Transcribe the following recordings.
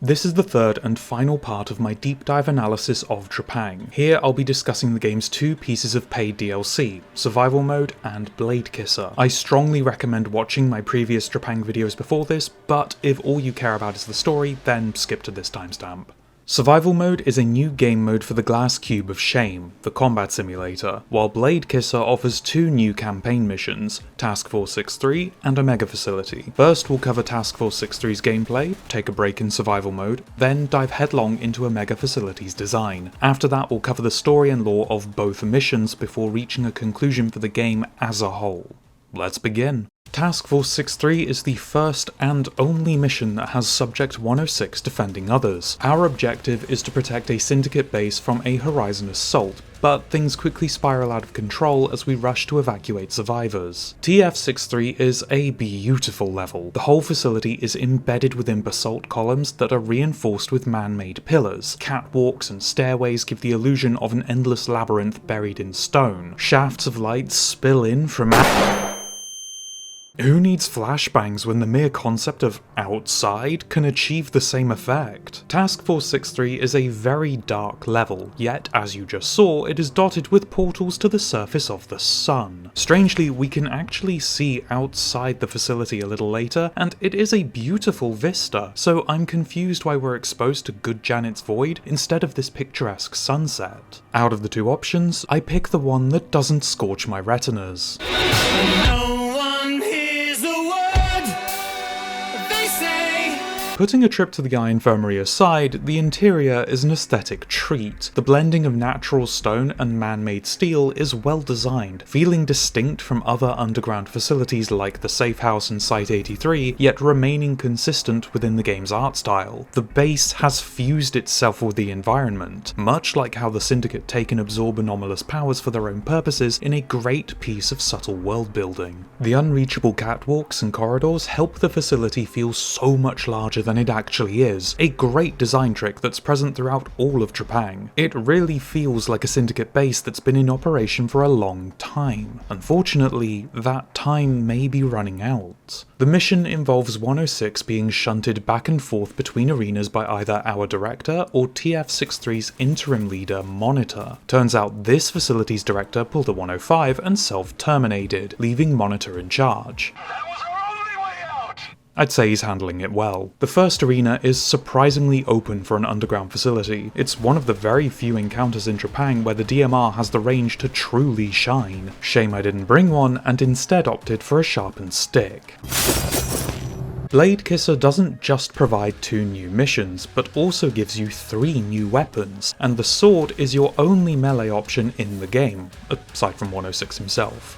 This is the third and final part of my deep dive analysis of Trepang. Here I'll be discussing the game's two pieces of paid DLC, Survival Mode and Bladekisser. I strongly recommend watching my previous Trepang videos before this, but if all you care about is the story, then skip to this timestamp. Survival Mode is a new game mode for the Glass Cube of Shame, the combat simulator, while Bladekisser offers two new campaign missions, Task Force 6-3 and Omega Facility. First we'll cover Task Force 6-3's gameplay, take a break in Survival Mode, then dive headlong into Omega Facility's design. After that we'll cover the story and lore of both missions before reaching a conclusion for the game as a whole. Let's begin. Task Force 6-3 is the first and only mission that has Subject 106 defending others. Our objective is to protect a Syndicate base from a Horizon assault, but things quickly spiral out of control as we rush to evacuate survivors. TF-63 is a beautiful level. The whole facility is embedded within basalt columns that are reinforced with man-made pillars. Catwalks and stairways give the illusion of an endless labyrinth buried in stone. Shafts of light spill in from Who needs flashbangs when the mere concept of outside can achieve the same effect? Task Force 6-3 is a very dark level, yet as you just saw, it is dotted with portals to the surface of the sun. Strangely, we can actually see outside the facility a little later, and it is a beautiful vista, so I'm confused why we're exposed to Good Janet's Void instead of this picturesque sunset. Out of the two options, I pick the one that doesn't scorch my retinas. Putting a trip to the Eye Infirmary aside, the interior is an aesthetic treat. The blending of natural stone and man-made steel is well designed, feeling distinct from other underground facilities like the Safe House and Site-83, yet remaining consistent within the game's art style. The base has fused itself with the environment, much like how the Syndicate take and absorb anomalous powers for their own purposes in a great piece of subtle world building. The unreachable catwalks and corridors help the facility feel so much larger than it actually is, a great design trick that's present throughout all of Trepang. It really feels like a Syndicate base that's been in operation for a long time. Unfortunately, that time may be running out. The mission involves 106 being shunted back and forth between arenas by either our director or TF-63's interim leader, Monitor. Turns out this facility's director pulled a 105 and self-terminated, leaving Monitor in charge. I'd say he's handling it well. The first arena is surprisingly open for an underground facility. It's one of the very few encounters in Trepang where the DMR has the range to truly shine. Shame I didn't bring one and instead opted for a sharpened stick. Bladekisser doesn't just provide two new missions, but also gives you 3 new weapons, and the sword is your only melee option in the game, aside from 106 himself.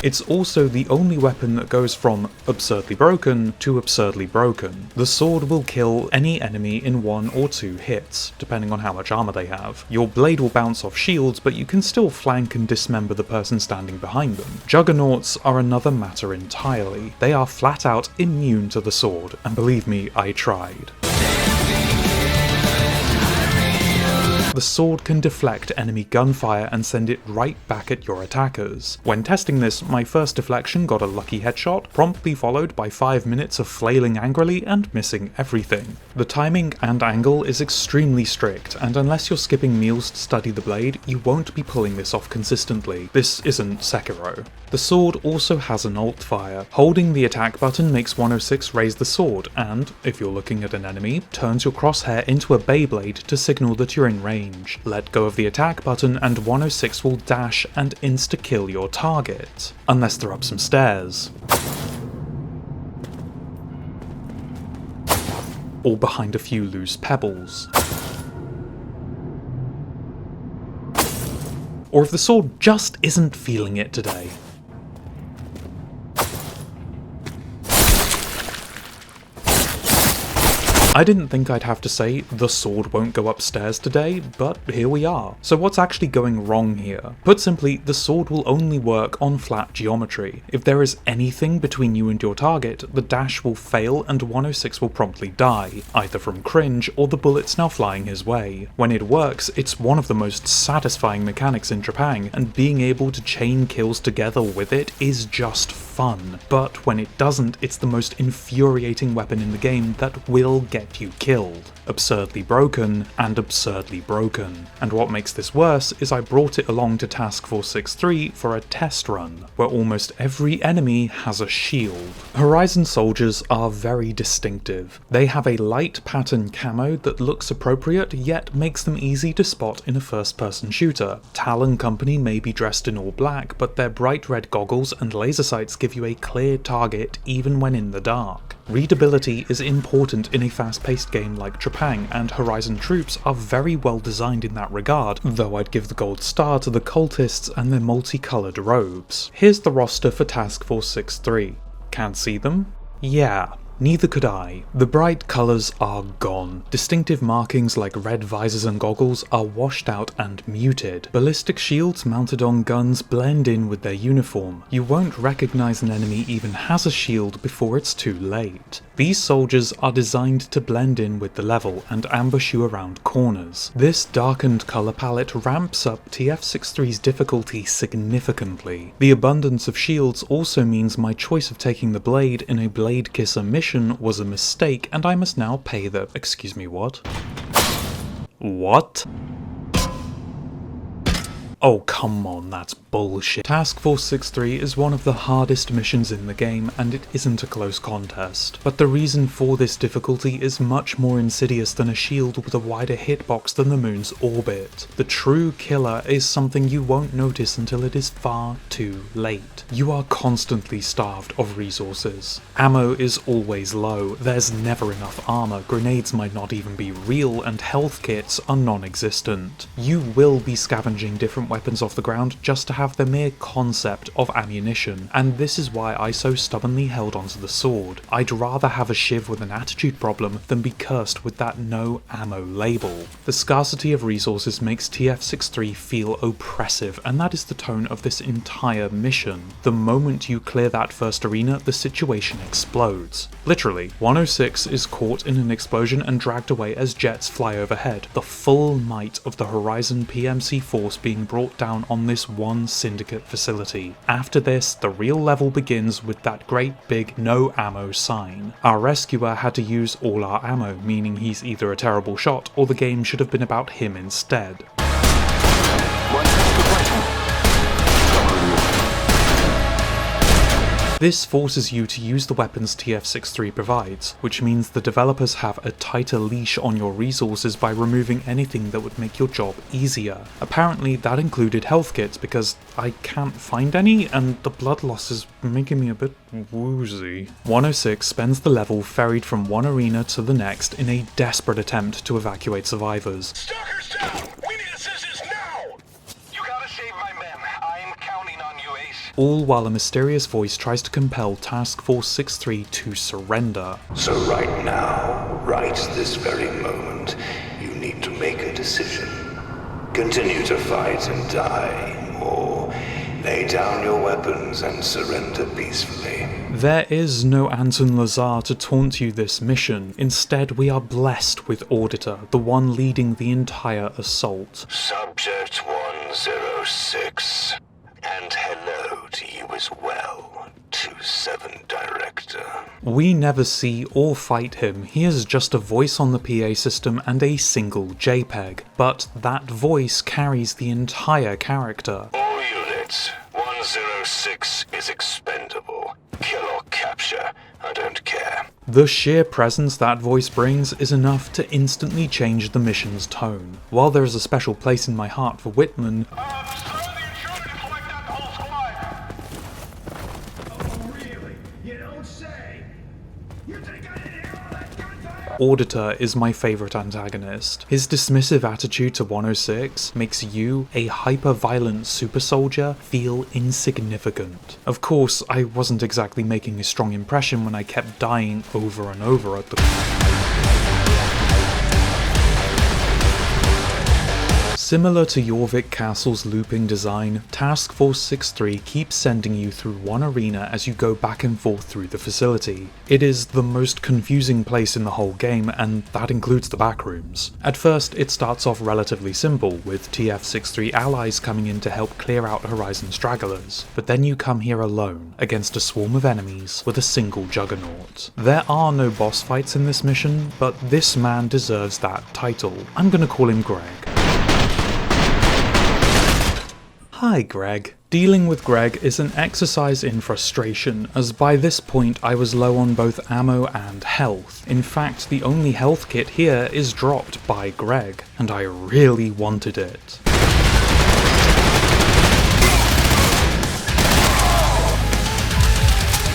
It's also the only weapon that goes from absurdly broken to absurdly broken. The sword will kill any enemy in 1 or 2 hits, depending on how much armor they have. Your blade will bounce off shields, but you can still flank and dismember the person standing behind them. Juggernauts are another matter entirely. They are flat out immune to the sword, and believe me, I tried. The sword can deflect enemy gunfire and send it right back at your attackers. When testing this, my first deflection got a lucky headshot, promptly followed by 5 minutes of flailing angrily and missing everything. The timing and angle is extremely strict, and unless you're skipping meals to study the blade, you won't be pulling this off consistently. This isn't Sekiro. The sword also has an alt fire. Holding the attack button makes 106 raise the sword, and, if you're looking at an enemy, turns your crosshair into a Beyblade to signal that you're in range. Let go of the attack button and 106 will dash and insta-kill your target, unless they're up some stairs. Or behind a few loose pebbles. Or if the sword just isn't feeling it today. I didn't think I'd have to say the sword won't go upstairs today, but here we are. So what's actually going wrong here? Put simply, the sword will only work on flat geometry. If there is anything between you and your target, the dash will fail and 106 will promptly die, either from cringe or the bullets now flying his way. When it works, it's one of the most satisfying mechanics in Trepang, and being able to chain kills together with it is just fun. But when it doesn't, it's the most infuriating weapon in the game that will get you killed. Absurdly broken and absurdly broken. And what makes this worse is I brought it along to Task Force 6-3 for a test run, where almost every enemy has a shield. Horizon soldiers are very distinctive. They have a light pattern camo that looks appropriate yet makes them easy to spot in a first-person shooter. Talon Company may be dressed in all black, but their bright red goggles and laser sights give you a clear target even when in the dark. Readability is important in a fast-paced game like Trepang, and Horizon troops are very well designed in that regard, though I'd give the gold star to the cultists and their multicoloured robes. Here's the roster for Task Force 6-3. Can't see them? Yeah. Neither could I. The bright colours are gone. Distinctive markings like red visors and goggles are washed out and muted. Ballistic shields mounted on guns blend in with their uniform. You won't recognise an enemy even has a shield before it's too late. These soldiers are designed to blend in with the level and ambush you around corners. This darkened colour palette ramps up TF63's difficulty significantly. The abundance of shields also means my choice of taking the blade in a Bladekisser mission was a mistake, and I must now pay the— excuse me, what? What? Oh come on, that's bullshit. Task Force 6-3 is one of the hardest missions in the game, and it isn't a close contest. But the reason for this difficulty is much more insidious than a shield with a wider hitbox than the moon's orbit. The true killer is something you won't notice until it is far too late. You are constantly starved of resources. Ammo is always low, there's never enough armor, grenades might not even be real, and health kits are non-existent. You will be scavenging different weapons off the ground just to have the mere concept of ammunition, and this is why I so stubbornly held onto the sword. I'd rather have a shiv with an attitude problem than be cursed with that no ammo label. The scarcity of resources makes TF63 feel oppressive, and that is the tone of this entire mission. The moment you clear that first arena, the situation explodes. Literally, 106 is caught in an explosion and dragged away as jets fly overhead, the full might of the Horizon PMC force being brought down on this one syndicate facility. After this, the real level begins with that great big no ammo sign. Our rescuer had to use all our ammo, meaning he's either a terrible shot or the game should have been about him instead. This forces you to use the weapons TF63 provides, which means the developers have a tighter leash on your resources by removing anything that would make your job easier. Apparently that included health kits, because I can't find any and the blood loss is making me a bit woozy. 106 spends the level ferried from one arena to the next in a desperate attempt to evacuate survivors. Stalkers down! We need assistance now! You gotta save my men. I'm counting on you, Ace. All while a mysterious voice tries to compel Task Force 6-3 to surrender. So right now, right this very moment, you need to make a decision. Continue to fight and die, or lay down your weapons and surrender peacefully. There is no Anton Lazar to taunt you this mission. Instead, we are blessed with Auditor, the one leading the entire assault. Subject 106. And hello to you as well, 27 Director. We never see or fight him, he is just a voice on the PA system and a single JPEG, but that voice carries the entire character. All units, 106 is expendable. Kill or capture, I don't care. The sheer presence that voice brings is enough to instantly change the mission's tone. While there is a special place in my heart for Whitman, Auditor is my favourite antagonist. His dismissive attitude to 106 makes you, a hyper-violent super soldier, feel insignificant. Of course, I wasn't exactly making a strong impression when I kept dying over and over at the Similar to Jorvik Castle's looping design, Task Force 6-3 keeps sending you through one arena as you go back and forth through the facility. It is the most confusing place in the whole game, and that includes the backrooms. At first, it starts off relatively simple, with TF-6-3 allies coming in to help clear out Horizon stragglers, but then you come here alone, against a swarm of enemies, with a single juggernaut. There are no boss fights in this mission, but this man deserves that title. I'm gonna call him Greg. Hi Greg. Dealing with Greg is an exercise in frustration, as by this point I was low on both ammo and health. In fact, the only health kit here is dropped by Greg, and I really wanted it.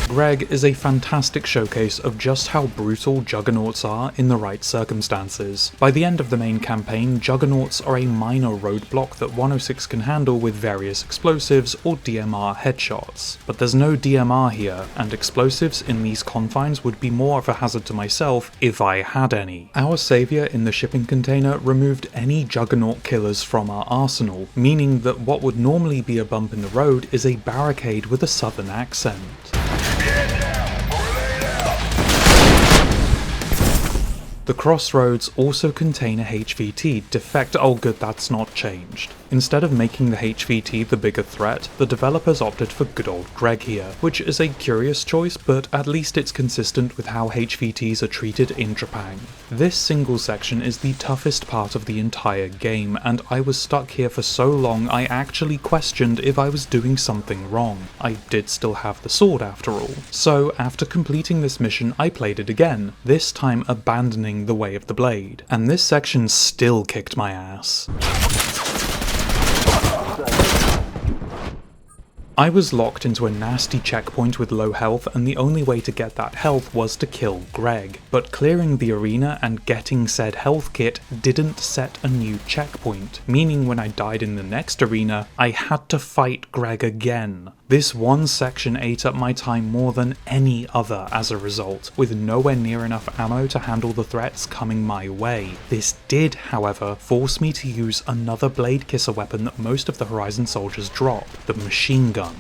Greg is a fantastic showcase of just how brutal juggernauts are in the right circumstances. By the end of the main campaign, juggernauts are a minor roadblock that 106 can handle with various explosives or DMR headshots. But there's no DMR here, and explosives in these confines would be more of a hazard to myself if I had any. Our saviour in the shipping container removed any juggernaut killers from our arsenal, meaning that what would normally be a bump in the road is a barricade with a southern accent. The crossroads also contain a HVT defect. Oh good, that's not changed. Instead of making the HVT the bigger threat, the developers opted for good old Greg here, which is a curious choice, but at least it's consistent with how HVTs are treated in Trepang. This single section is the toughest part of the entire game, and I was stuck here for so long I actually questioned if I was doing something wrong. I did still have the sword after all. So after completing this mission I played it again, this time abandoning the way of the blade, and this section still kicked my ass. I was locked into a nasty checkpoint with low health, and the only way to get that health was to kill Greg, but clearing the arena and getting said health kit didn't set a new checkpoint, meaning when I died in the next arena, I had to fight Greg again. This one section ate up my time more than any other as a result, with nowhere near enough ammo to handle the threats coming my way. This did, however, force me to use another Bladekisser weapon that most of the Horizon soldiers drop, the machine gun.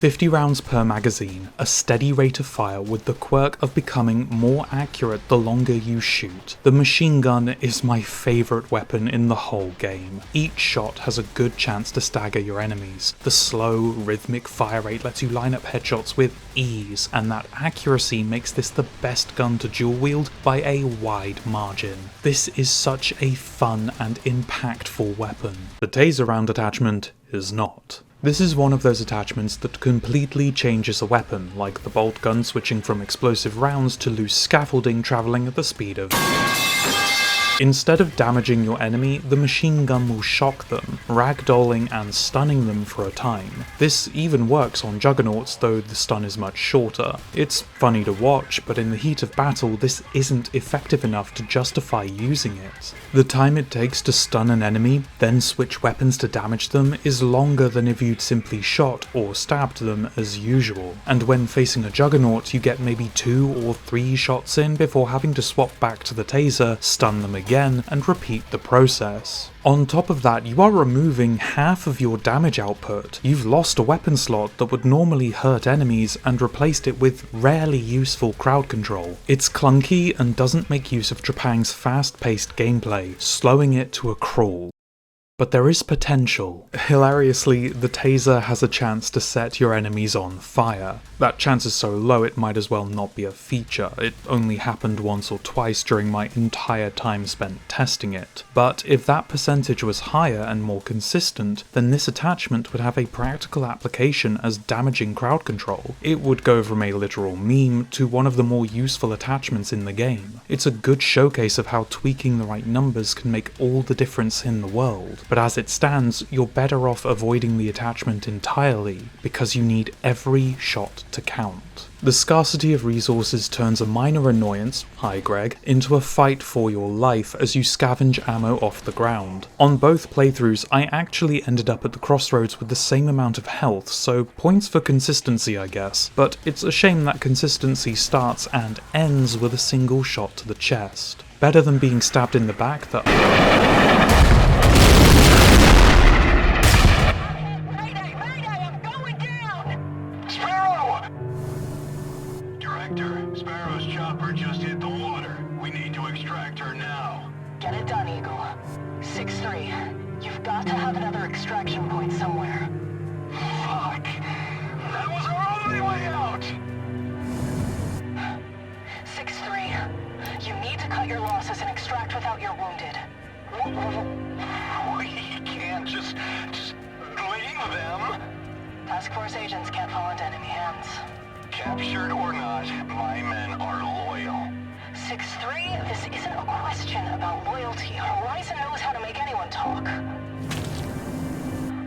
50 rounds per magazine, a steady rate of fire with the quirk of becoming more accurate the longer you shoot. The machine gun is my favourite weapon in the whole game. Each shot has a good chance to stagger your enemies. The slow, rhythmic fire rate lets you line up headshots with ease, and that accuracy makes this the best gun to dual wield by a wide margin. This is such a fun and impactful weapon. The taser round attachment is not. This is one of those attachments that completely changes a weapon, like the bolt gun switching from explosive rounds to loose scaffolding travelling at the speed of... Instead of damaging your enemy, the machine gun will shock them, ragdolling and stunning them for a time. This even works on juggernauts, though the stun is much shorter. It's funny to watch, but in the heat of battle this isn't effective enough to justify using it. The time it takes to stun an enemy, then switch weapons to damage them, is longer than if you'd simply shot or stabbed them as usual. And when facing a juggernaut, you get maybe 2 or 3 shots in before having to swap back to the taser, stun them again, and repeat the process. On top of that, you are removing half of your damage output. You've lost a weapon slot that would normally hurt enemies and replaced it with rarely useful crowd control. It's clunky and doesn't make use of Trepang's fast-paced gameplay, slowing it to a crawl. But there is potential. Hilariously, the taser has a chance to set your enemies on fire. That chance is so low it might as well not be a feature. It only happened once or twice during my entire time spent testing it. But if that percentage was higher and more consistent, then this attachment would have a practical application as damaging crowd control. It would go from a literal meme to one of the more useful attachments in the game. It's a good showcase of how tweaking the right numbers can make all the difference in the world. but as it stands, you're better off avoiding the attachment entirely because you need every shot to count. The scarcity of resources turns a minor annoyance, hi Greg, into a fight for your life as you scavenge ammo off the ground. On both playthroughs, I actually ended up at the crossroads with the same amount of health, so points for consistency I guess, but it's a shame that consistency starts and ends with a single shot to the chest. Better than being stabbed in the back that— Mayday! Mayday! I'm going down! Sparrow! Director, Sparrow's chopper just hit the water. We need to extract her now. Get it done, Eagle. 6-3. You've got to have another extraction point somewhere. Fuck! That was our only way out! 6-3. You need to cut your losses and extract without you're wounded. We can't just leave them. Task Force agents can't fall into enemy hands. Captured or not, my men are loyal. 6-3, this isn't a question about loyalty. Horizon knows how to make anyone talk.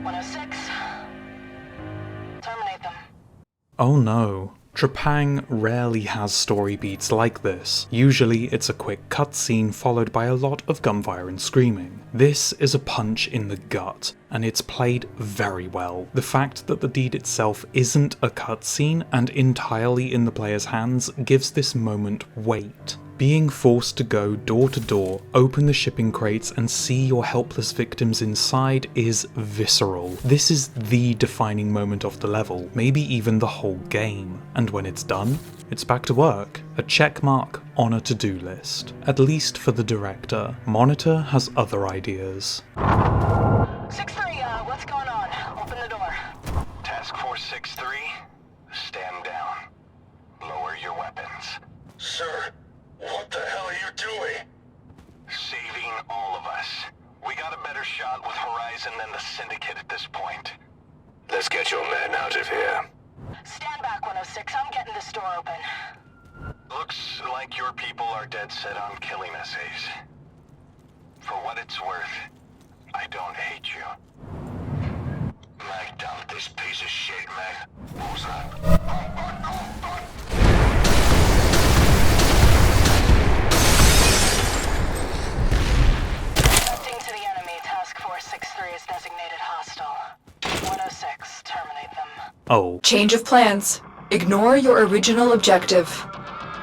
106. Terminate them. oh no. Trepang rarely has story beats like this. Usually it's a quick cutscene followed by a lot of gunfire and screaming. This is a punch in the gut, and it's played very well. The fact that the deed itself isn't a cutscene and entirely in the player's hands gives this moment weight. Being forced to go door to door, open the shipping crates and see your helpless victims inside is visceral. This is the defining moment of the level, maybe even the whole game. And when it's done, it's back to work. A checkmark on a to-do list. At least for the director. Monitor has other ideas. 6-3, what's going on? Open the door. Task Force 6-3, stand down. Lower your weapons. Sir, what the hell are you doing? Saving all of us. We got a better shot with Horizon than the Syndicate at this point. Let's get your men out of here. Stand back, 106. I'm getting this door open. Looks like your people are dead set on killing us, Ace. For what it's worth, I don't hate you. Mag dump this piece of shit, man. Who's that? Connecting to the enemy. Task Force 6-3 is designated hostile. 106, terminate them. Oh. Change of plans. Ignore your original objective.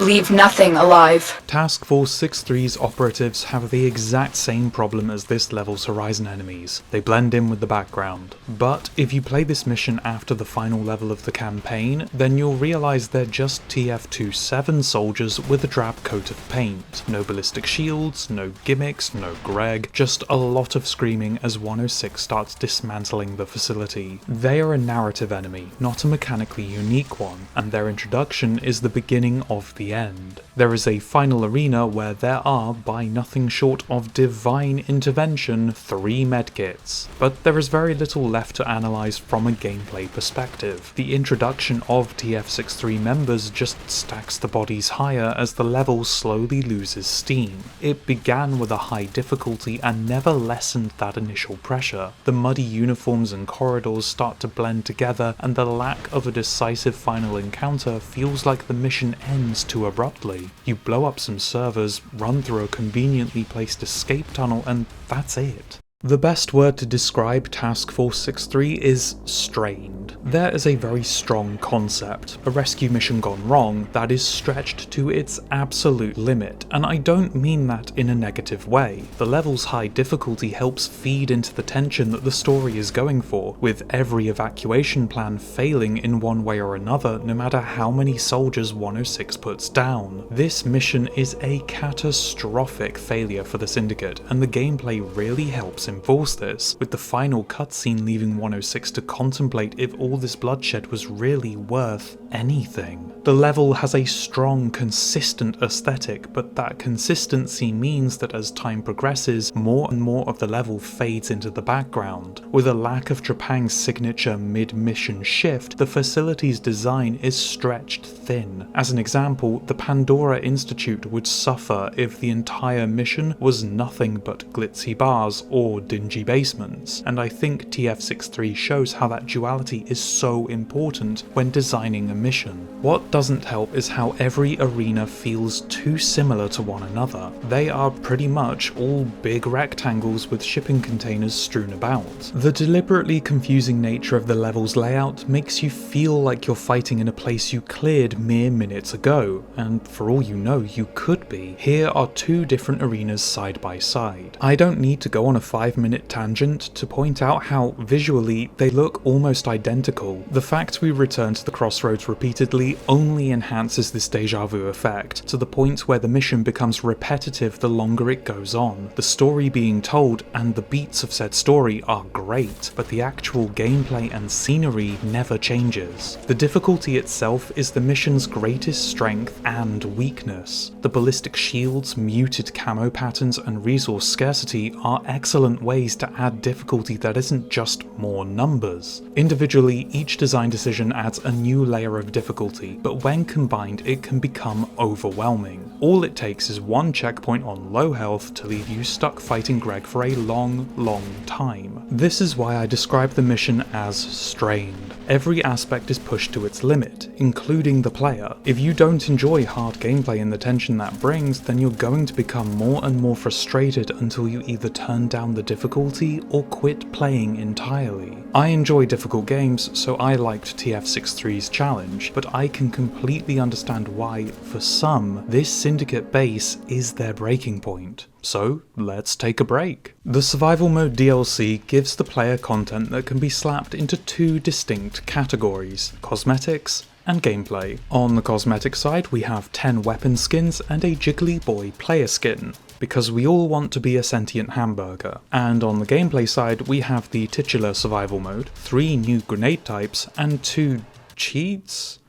Leave nothing alive. Task Force 6-3's operatives have the exact same problem as this level's Horizon enemies. They blend in with the background. But if you play this mission after the final level of the campaign, then you'll realise they're just TF-27 soldiers with a drab coat of paint. No ballistic shields, no gimmicks, no Greg, just a lot of screaming as 106 starts dismantling the facility. They are a narrative enemy, not a mechanically unique one, and their introduction is the beginning of the end. There is a final arena where there are, by nothing short of divine intervention, 3 medkits, but there is very little left to analyse from a gameplay perspective. The introduction of TF-63 members just stacks the bodies higher as the level slowly loses steam. It began with a high difficulty and never lessened that initial pressure. The muddy uniforms and corridors start to blend together, and the lack of a decisive final encounter feels like the mission ends too abruptly. You blow up some servers, run through a conveniently placed escape tunnel, and that's it. The best word to describe Task Force 6-3 is strained. There is a very strong concept, a rescue mission gone wrong that is stretched to its absolute limit, and I don't mean that in a negative way. The level's high difficulty helps feed into the tension that the story is going for, with every evacuation plan failing in one way or another no matter how many soldiers 106 puts down. This mission is a catastrophic failure for the Syndicate, and the gameplay really helps enforce this, with the final cutscene leaving 106 to contemplate if all this bloodshed was really worth anything. The level has a strong, consistent aesthetic, but that consistency means that as time progresses, more and more of the level fades into the background. With a lack of Trepang's signature mid-mission shift, the facility's design is stretched thin. As an example, the Pandora Institute would suffer if the entire mission was nothing but glitzy bars or or dingy basements, and I think TF63 shows how that duality is so important when designing a mission. What doesn't help is how every arena feels too similar to one another. They are pretty much all big rectangles with shipping containers strewn about. The deliberately confusing nature of the level's layout makes you feel like you're fighting in a place you cleared mere minutes ago, and for all you know, you could be. Here are two different arenas side by side. I don't need to go on a 5-minute tangent to point out how, visually, they look almost identical. The fact we return to the crossroads repeatedly only enhances this deja vu effect, to the point where the mission becomes repetitive the longer it goes on. The story being told and the beats of said story are great, but the actual gameplay and scenery never changes. The difficulty itself is the mission's greatest strength and weakness. The ballistic shields, muted camo patterns, and resource scarcity are excellent ways to add difficulty that isn't just more numbers. Individually, each design decision adds a new layer of difficulty, but when combined it can become overwhelming. All it takes is one checkpoint on low health to leave you stuck fighting Greg for a long time. This is why I describe the mission as strained. Every aspect is pushed to its limit, including the player. If you don't enjoy hard gameplay and the tension that brings, then you're going to become more and more frustrated until you either turn down the difficulty or quit playing entirely. I enjoy difficult games, so I liked TF63's challenge, but I can completely understand why, for some, this Syndicate base is their breaking point. So, let's take a break. The Survival Mode DLC gives the player content that can be slapped into two distinct categories: cosmetics and gameplay. On the cosmetic side, we have 10 weapon skins and a Jiggly Boy player skin, because we all want to be a sentient hamburger. And on the gameplay side, we have the titular survival mode, 3 new grenade types, and 2 cheats?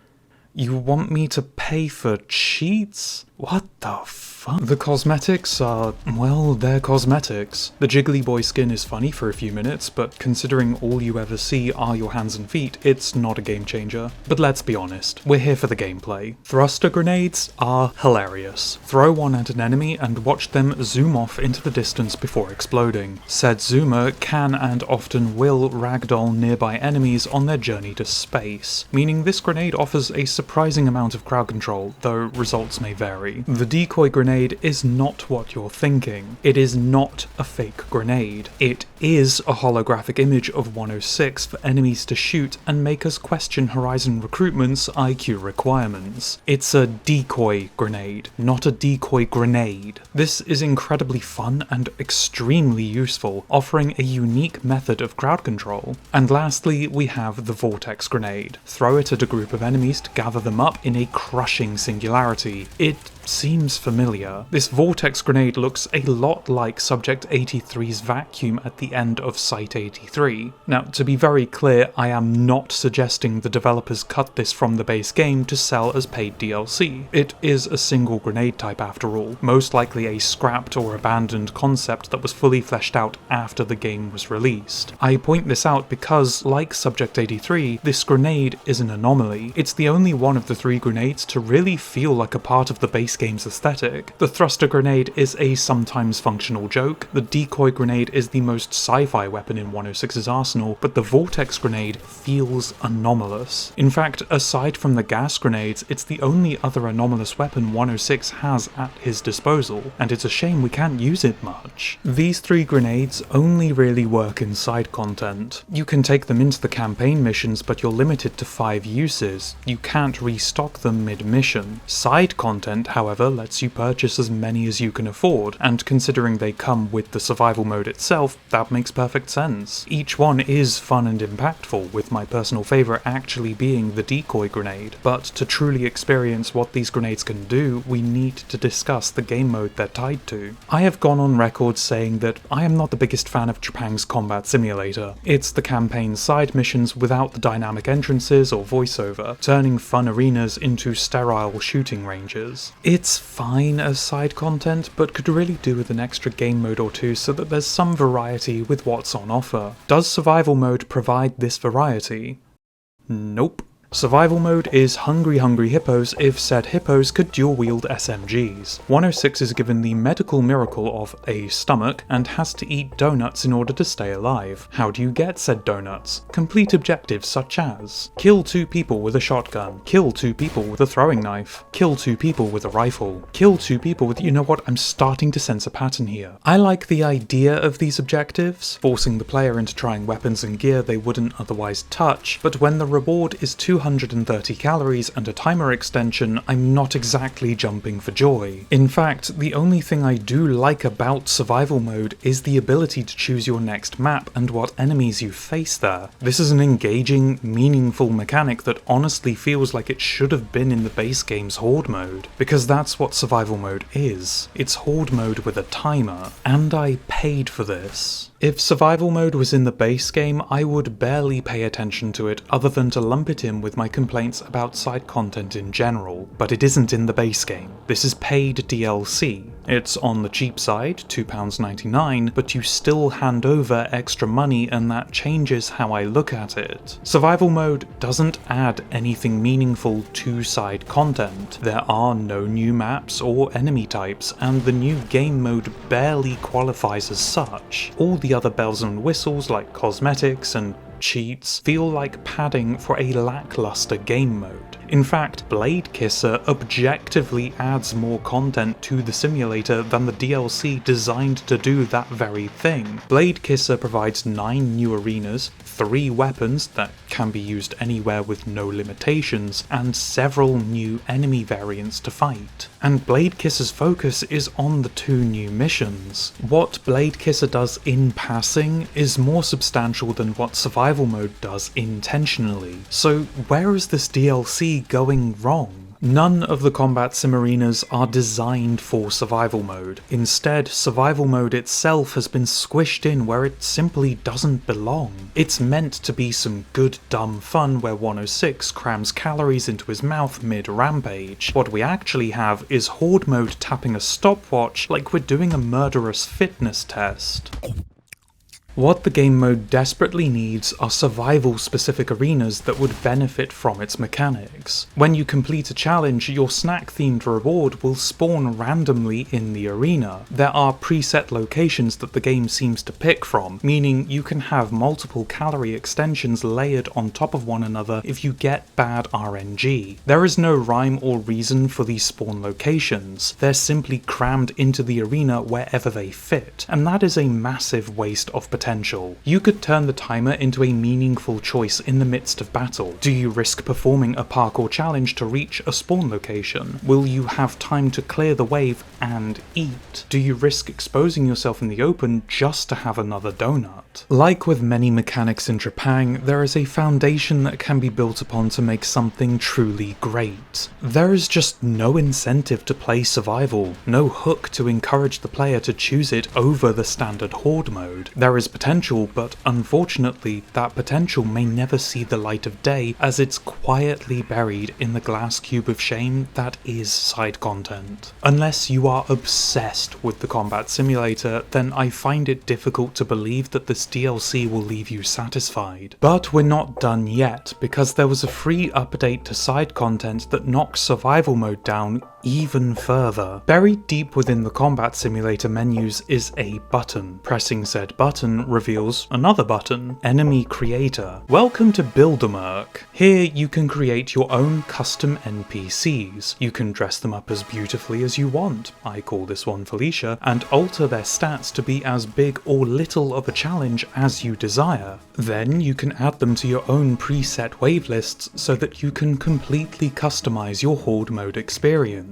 You want me to pay for cheats? What the fuck? The cosmetics are, well, they're cosmetics. The Jiggly Boy skin is funny for a few minutes, but considering all you ever see are your hands and feet, it's not a game changer. But let's be honest, we're here for the gameplay. Thruster grenades are hilarious. Throw one at an enemy and watch them zoom off into the distance before exploding. Said zoomer can and often will ragdoll nearby enemies on their journey to space, meaning this grenade offers a surprising amount of crowd control, though results may vary. The decoy grenade is not what you're thinking. It is not a fake grenade. It is a holographic image of 106 for enemies to shoot and make us question Horizon Recruitment's IQ requirements. It's a decoy grenade, not a decoy grenade. This is incredibly fun and extremely useful, offering a unique method of crowd control. And lastly, we have the Vortex grenade. Throw it at a group of enemies to gather them up in a crushing singularity. It seems familiar. This Vortex grenade looks a lot like Subject 83's vacuum at the end of Site 83. Now, to be very clear, I am not suggesting the developers cut this from the base game to sell as paid DLC. It is a single grenade type after all, most likely a scrapped or abandoned concept that was fully fleshed out after the game was released. I point this out because, like Subject 83, this grenade is an anomaly. It's the only one of the 3 grenades to really feel like a part of the base game's aesthetic. The thruster grenade is a sometimes functional joke, the decoy grenade is the most sci-fi weapon in 106's arsenal, but the vortex grenade feels anomalous. In fact, aside from the gas grenades, it's the only other anomalous weapon 106 has at his disposal, and it's a shame we can't use it much. These 3 grenades only really work in side content. You can take them into the campaign missions, but you're limited to 5 uses. You can't restock them mid-mission. Side content, however, lets you purchase as many as you can afford, and considering they come with the survival mode itself, that makes perfect sense. Each one is fun and impactful, with my personal favourite actually being the decoy grenade, but to truly experience what these grenades can do, we need to discuss the game mode they're tied to. I have gone on record saying that I am not the biggest fan of Trepang2's combat simulator. It's the campaign side missions without the dynamic entrances or voiceover, turning fun arenas into sterile shooting ranges. It's fine as side content, but could really do with an extra game mode or two so that there's some variety with what's on offer. Does survival mode provide this variety? Nope. Survival mode is hungry hippos if said hippos could dual wield SMGs. 106 is given the medical miracle of a stomach and has to eat donuts in order to stay alive. How do you get said donuts? Complete objectives such as kill 2 people with a shotgun, kill 2 people with a throwing knife, kill 2 people with a rifle, kill 2 people with— you know what, I'm starting to sense a pattern here. I like the idea of these objectives, forcing the player into trying weapons and gear they wouldn't otherwise touch, but when the reward is 230 calories and a timer extension, I'm not exactly jumping for joy. In fact, the only thing I do like about survival mode is the ability to choose your next map and what enemies you face there. This is an engaging, meaningful mechanic that honestly feels like it should have been in the base game's horde mode, because that's what survival mode is. It's horde mode with a timer, and I paid for this. If survival mode was in the base game, I would barely pay attention to it other than to lump it in with my complaints about side content in general, but it isn't in the base game. This is paid DLC. It's on the cheap side, £2.99, but you still hand over extra money and that changes how I look at it. Survival mode doesn't add anything meaningful to side content. There are no new maps or enemy types, and the new game mode barely qualifies as such. All the other bells and whistles like cosmetics and cheats feel like padding for a lackluster game mode. In fact, Bladekisser objectively adds more content to the simulator than the DLC designed to do that very thing. Bladekisser provides 9 new arenas, 3 weapons that can be used anywhere with no limitations, and several new enemy variants to fight. And Bladekisser's focus is on the 2 new missions. What Bladekisser does in passing is more substantial than what survival mode does intentionally. So where is this DLC going wrong? None of the combat sim arenas are designed for survival mode. Instead, survival mode itself has been squished in where it simply doesn't belong. It's meant to be some good dumb fun where 106 crams calories into his mouth mid-rampage. What we actually have is horde mode tapping a stopwatch like we're doing a murderous fitness test. What the game mode desperately needs are survival-specific arenas that would benefit from its mechanics. When you complete a challenge, your snack-themed reward will spawn randomly in the arena. There are preset locations that the game seems to pick from, meaning you can have multiple calorie extensions layered on top of one another if you get bad RNG. There is no rhyme or reason for these spawn locations. They're simply crammed into the arena wherever they fit, and that is a massive waste of potential. You could turn the timer into a meaningful choice in the midst of battle. Do you risk performing a parkour challenge to reach a spawn location? Will you have time to clear the wave and eat? Do you risk exposing yourself in the open just to have another donut? Like with many mechanics in Trepang, there is a foundation that can be built upon to make something truly great. There is just no incentive to play survival, no hook to encourage the player to choose it over the standard horde mode. There is potential, but unfortunately that potential may never see the light of day as it's quietly buried in the glass cube of shame that is side content. Unless you are obsessed with the combat simulator, then I find it difficult to believe that this DLC will leave you satisfied. But we're not done yet, because there was a free update to side content that knocked survival mode down even further. Buried deep within the combat simulator menus is a button. Pressing said button reveals another button, Enemy Creator. Welcome to Buildermerc. Here you can create your own custom NPCs. You can dress them up as beautifully as you want, I call this one Felicia, and alter their stats to be as big or little of a challenge as you desire. Then you can add them to your own preset wave lists so that you can completely customize your horde mode experience.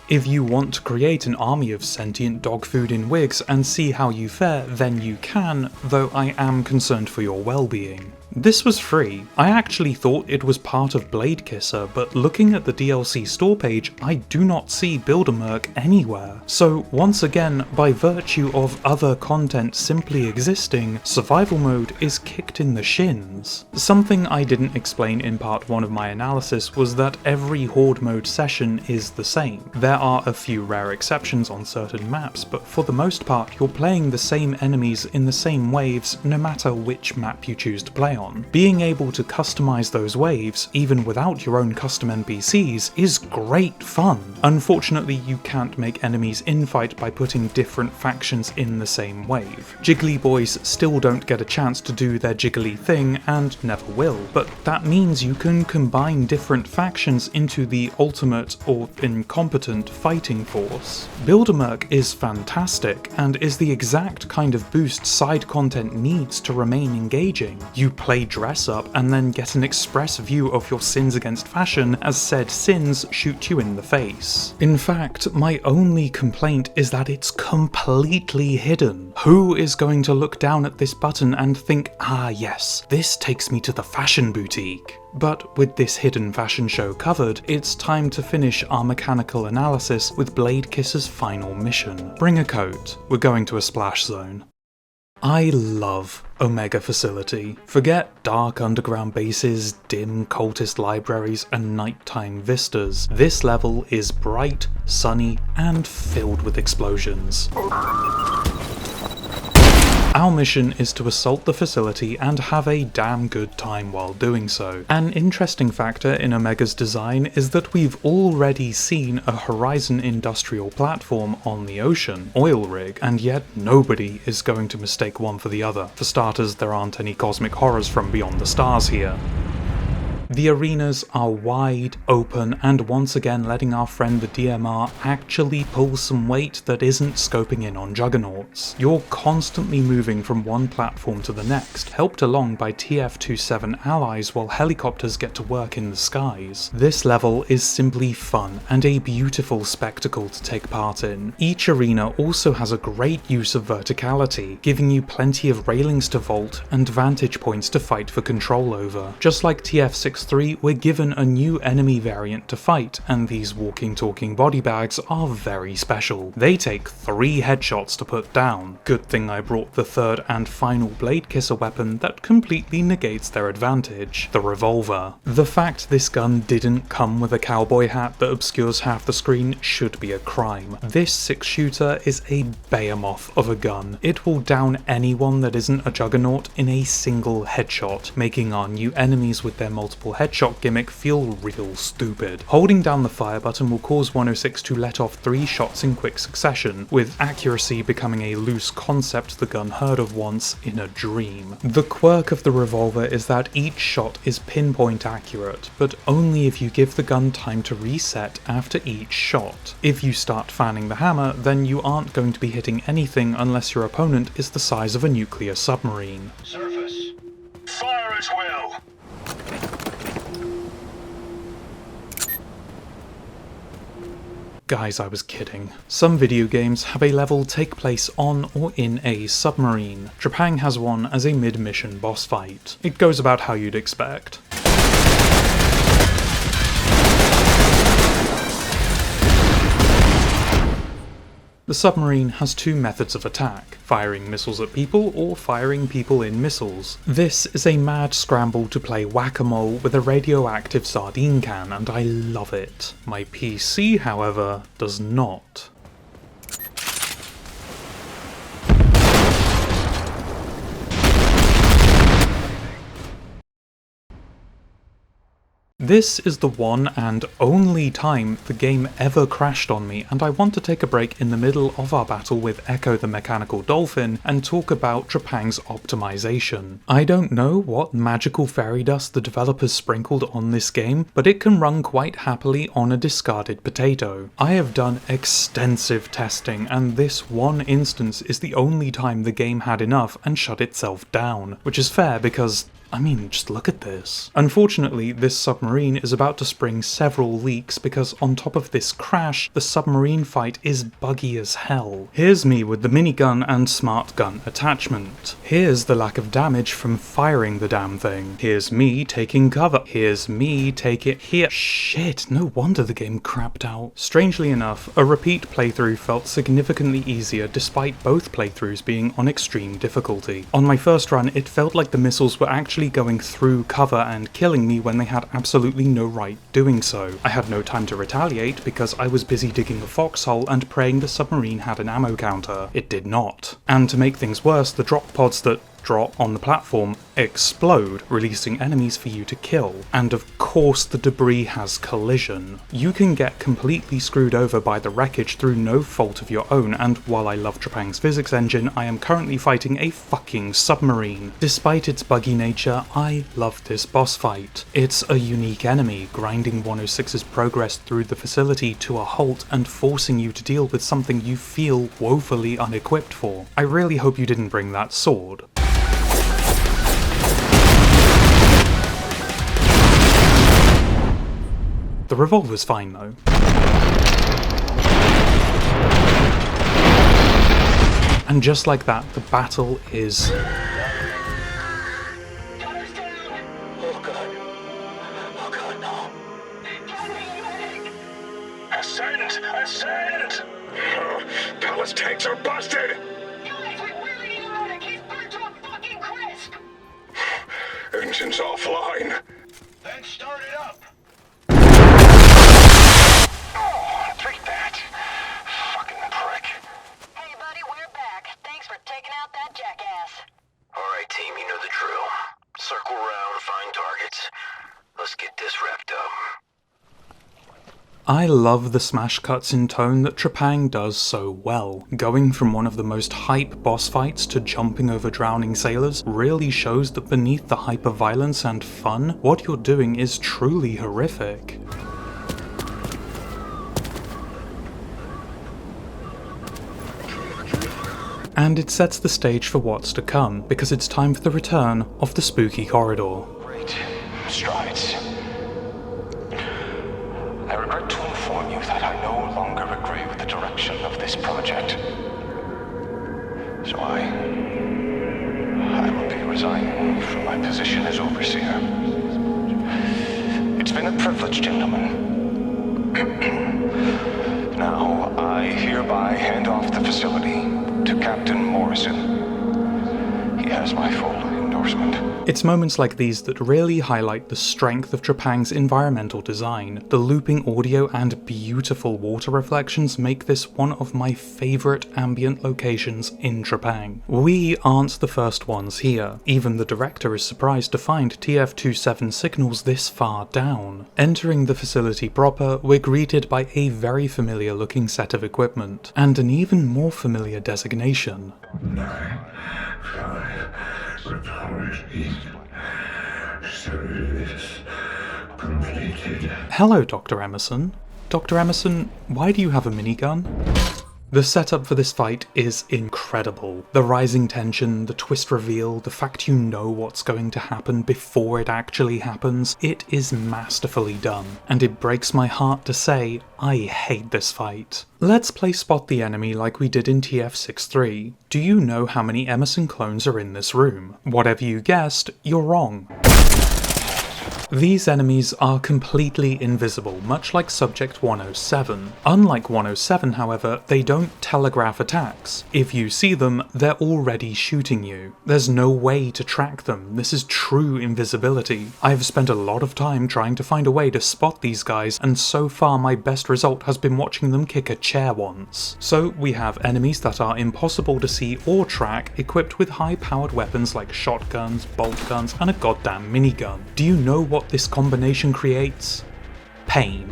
If you want to create an army of sentient dog food in wigs and see how you fare, then you can, though I am concerned for your well-being. This was free. I actually thought it was part of Bladekisser, but looking at the DLC store page, I do not see Buildermerc anywhere. So once again, by virtue of other content simply existing, survival mode is kicked in the shins. Something I didn't explain in part 1 of my analysis was that every horde mode session is the same. There are a few rare exceptions on certain maps, but for the most part you're playing the same enemies in the same waves no matter which map you choose to play on. on. Being able to customize those waves, even without your own custom NPCs, is great fun. Unfortunately, you can't make enemies infight by putting different factions in the same wave. Jiggly boys still don't get a chance to do their jiggly thing, and never will, but that means you can combine different factions into the ultimate or incompetent fighting force. Bildermerc is fantastic, and is the exact kind of boost side content needs to remain engaging. You play dress up and then get an express view of your sins against fashion as said sins shoot you in the face. In fact, my only complaint is that it's completely hidden. Who is going to look down at this button and think, ah yes, this takes me to the fashion boutique? But with this hidden fashion show covered, it's time to finish our mechanical analysis with Bladekisser's final mission. Bring a coat, we're going to a splash zone. I love Omega Facility. Forget dark underground bases, dim cultist libraries, and nighttime vistas. This level is bright, sunny, and filled with explosions. Our mission is to assault the facility and have a damn good time while doing so. An interesting factor in Omega's design is that we've already seen a Horizon industrial platform on the ocean, oil rig, and yet nobody is going to mistake one for the other. For starters, there aren't any cosmic horrors from beyond the stars here. The arenas are wide, open, and once again letting our friend the DMR actually pull some weight that isn't scoping in on juggernauts. You're constantly moving from one platform to the next, helped along by TF-27 allies while helicopters get to work in the skies. This level is simply fun and a beautiful spectacle to take part in. Each arena also has a great use of verticality, giving you plenty of railings to vault and vantage points to fight for control over. Just like TF-6 we're given a new enemy variant to fight, and these walking talking body bags are very special. They take 3 headshots to put down. Good thing I brought the third and final Bladekisser weapon that completely negates their advantage, the revolver. The fact this gun didn't come with a cowboy hat that obscures half the screen should be a crime. This 6-shooter is a behemoth of a gun. It will down anyone that isn't a juggernaut in a single headshot, making our new enemies with their multiple headshot gimmick feel real stupid. Holding down the fire button will cause 106 to let off 3 shots in quick succession, with accuracy becoming a loose concept the gun heard of once in a dream. The quirk of the revolver is that each shot is pinpoint accurate, but only if you give the gun time to reset after each shot. If you start fanning the hammer, then you aren't going to be hitting anything unless your opponent is the size of a nuclear submarine. Surface. Fire as well. Guys, I was kidding. Some video games have a level take place on or in a submarine. Trepang has one as a mid-mission boss fight. It goes about how you'd expect. The submarine has 2 methods of attack, firing missiles at people or firing people in missiles. This is a mad scramble to play whack-a-mole with a radioactive sardine can, and I love it. My PC, however, does not. This is the one and only time the game ever crashed on me, and I want to take a break in the middle of our battle with Echo the Mechanical Dolphin and talk about Trepang's optimization. I don't know what magical fairy dust the developers sprinkled on this game, but it can run quite happily on a discarded potato. I have done extensive testing, and this one instance is the only time the game had enough and shut itself down, which is fair because I mean, just look at this. Unfortunately, this submarine is about to spring several leaks because on top of this crash, the submarine fight is buggy as hell. Here's me with the minigun and smart gun attachment. Here's the lack of damage from firing the damn thing. Here's me taking cover. Here's me taking here. Shit, no wonder the game crapped out. Strangely enough, a repeat playthrough felt significantly easier despite both playthroughs being on extreme difficulty. On my first run, it felt like the missiles were actually going through cover and killing me when they had absolutely no right doing so. I had no time to retaliate because I was busy digging a foxhole and praying the submarine had an ammo counter. It did not. And to make things worse, the drop pods that drop on the platform explode, releasing enemies for you to kill. And of course the debris has collision. You can get completely screwed over by the wreckage through no fault of your own, and while I love Trepang2's physics engine, I am currently fighting a fucking submarine. Despite its buggy nature, I love this boss fight. It's a unique enemy, grinding 106's progress through the facility to a halt and forcing you to deal with something you feel woefully unequipped for. I really hope you didn't bring that sword. The revolver's fine though. And just like that, the battle is... Oh god, no. Ascend! Ascend! Palace tanks are busted! Guys, we really need a medic. He's burnt to a fucking crisp. Engine's offline. Then start it up. Oh, take that. Fucking prick. Hey, buddy, we're back. Thanks for taking out that jackass. Alright, team, you know the drill. Circle around, find targets. Let's get this wrapped up. I love the smash cuts in tone that Trepang does so well. Going from one of the most hype boss fights to jumping over drowning sailors really shows that beneath the hyper-violence and fun, what you're doing is truly horrific. And it sets the stage for what's to come, because it's time for the return of the spooky corridor. Great strides. I regret to inform you that I no longer agree with the direction of this project. So I will be resigning from my position as overseer. It's been a privilege, gentlemen. Now, I hereby hand off the facility to Captain Morrison. He has my full endorsement. It's moments like these that really highlight the strength of Trepang2's environmental design. The looping audio and beautiful water reflections make this one of my favourite ambient locations in Trepang. We aren't the first ones here. Even the director is surprised to find TF-27 signals this far down. Entering the facility proper, we're greeted by a very familiar looking set of equipment, and an even more familiar designation. 9, 5, report in. Service completed. Hello, Dr. Emerson. Dr. Emerson, why do you have a minigun? The setup for this fight is incredible. The rising tension, the twist reveal, the fact you know what's going to happen before it actually happens, it is masterfully done. And it breaks my heart to say, I hate this fight. Let's play Spot the Enemy like we did in TF-63. Do you know how many Emerson clones are in this room? Whatever you guessed, you're wrong. These enemies are completely invisible, much like Subject 107. Unlike 107, however, they don't telegraph attacks. If you see them, they're already shooting you. There's no way to track them. This is true invisibility. I've spent a lot of time trying to find a way to spot these guys, and so far my best result has been watching them kick a chair once. So we have enemies that are impossible to see or track, equipped with high-powered weapons like shotguns, bolt guns, and a goddamn minigun. Do you know what this combination creates? Pain.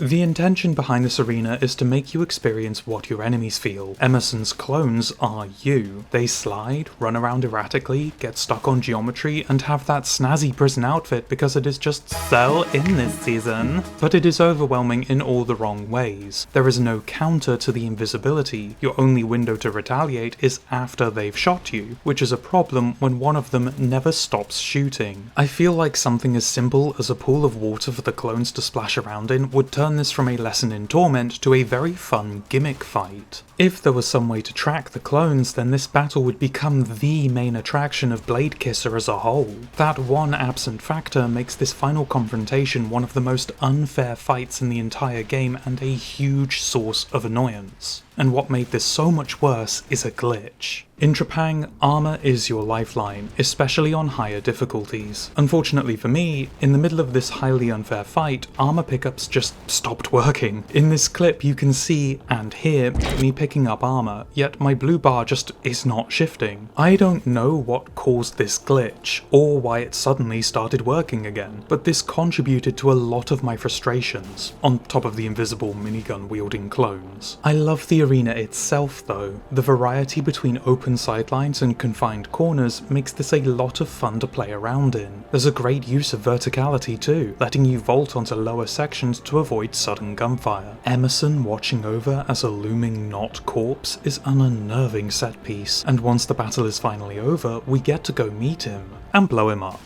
The intention behind this arena is to make you experience what your enemies feel. Emerson's clones are you. They slide, run around erratically, get stuck on geometry, and have that snazzy prison outfit because it is just so in this season. But it is overwhelming in all the wrong ways. There is no counter to the invisibility. Your only window to retaliate is after they've shot you, which is a problem when one of them never stops shooting. I feel like something as simple as a pool of water for the clones to splash around in would turn turn this from a lesson in torment to a very fun gimmick fight. If there was some way to track the clones, then this battle would become the main attraction of Bladekisser as a whole. That one absent factor makes this final confrontation one of the most unfair fights in the entire game and a huge source of annoyance. And what made this so much worse is a glitch. In Trepang, armor is your lifeline, especially on higher difficulties. Unfortunately for me, in the middle of this highly unfair fight, armor pickups just stopped working. In this clip you can see and hear me picking up armor, yet my blue bar just is not shifting. I don't know what caused this glitch, or why it suddenly started working again, but this contributed to a lot of my frustrations, on top of the invisible minigun wielding clones. I love the arena itself though. The variety between open sidelines and confined corners makes this a lot of fun to play around in. There's a great use of verticality too, letting you vault onto lower sections to avoid sudden gunfire. Emerson watching over as a looming not corpse is an unnerving set piece, and once the battle is finally over, we get to go meet him and blow him up.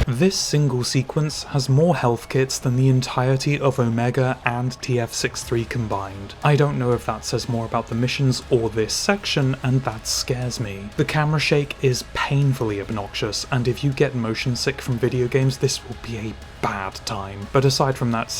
This single sequence has more health kits than the entirety of Omega and TF-63 combined. I don't know if that says more about the missions or this section, and that scares me. The camera shake is painfully obnoxious, and if you get motion sick from video games, this will be a bad time. But aside from that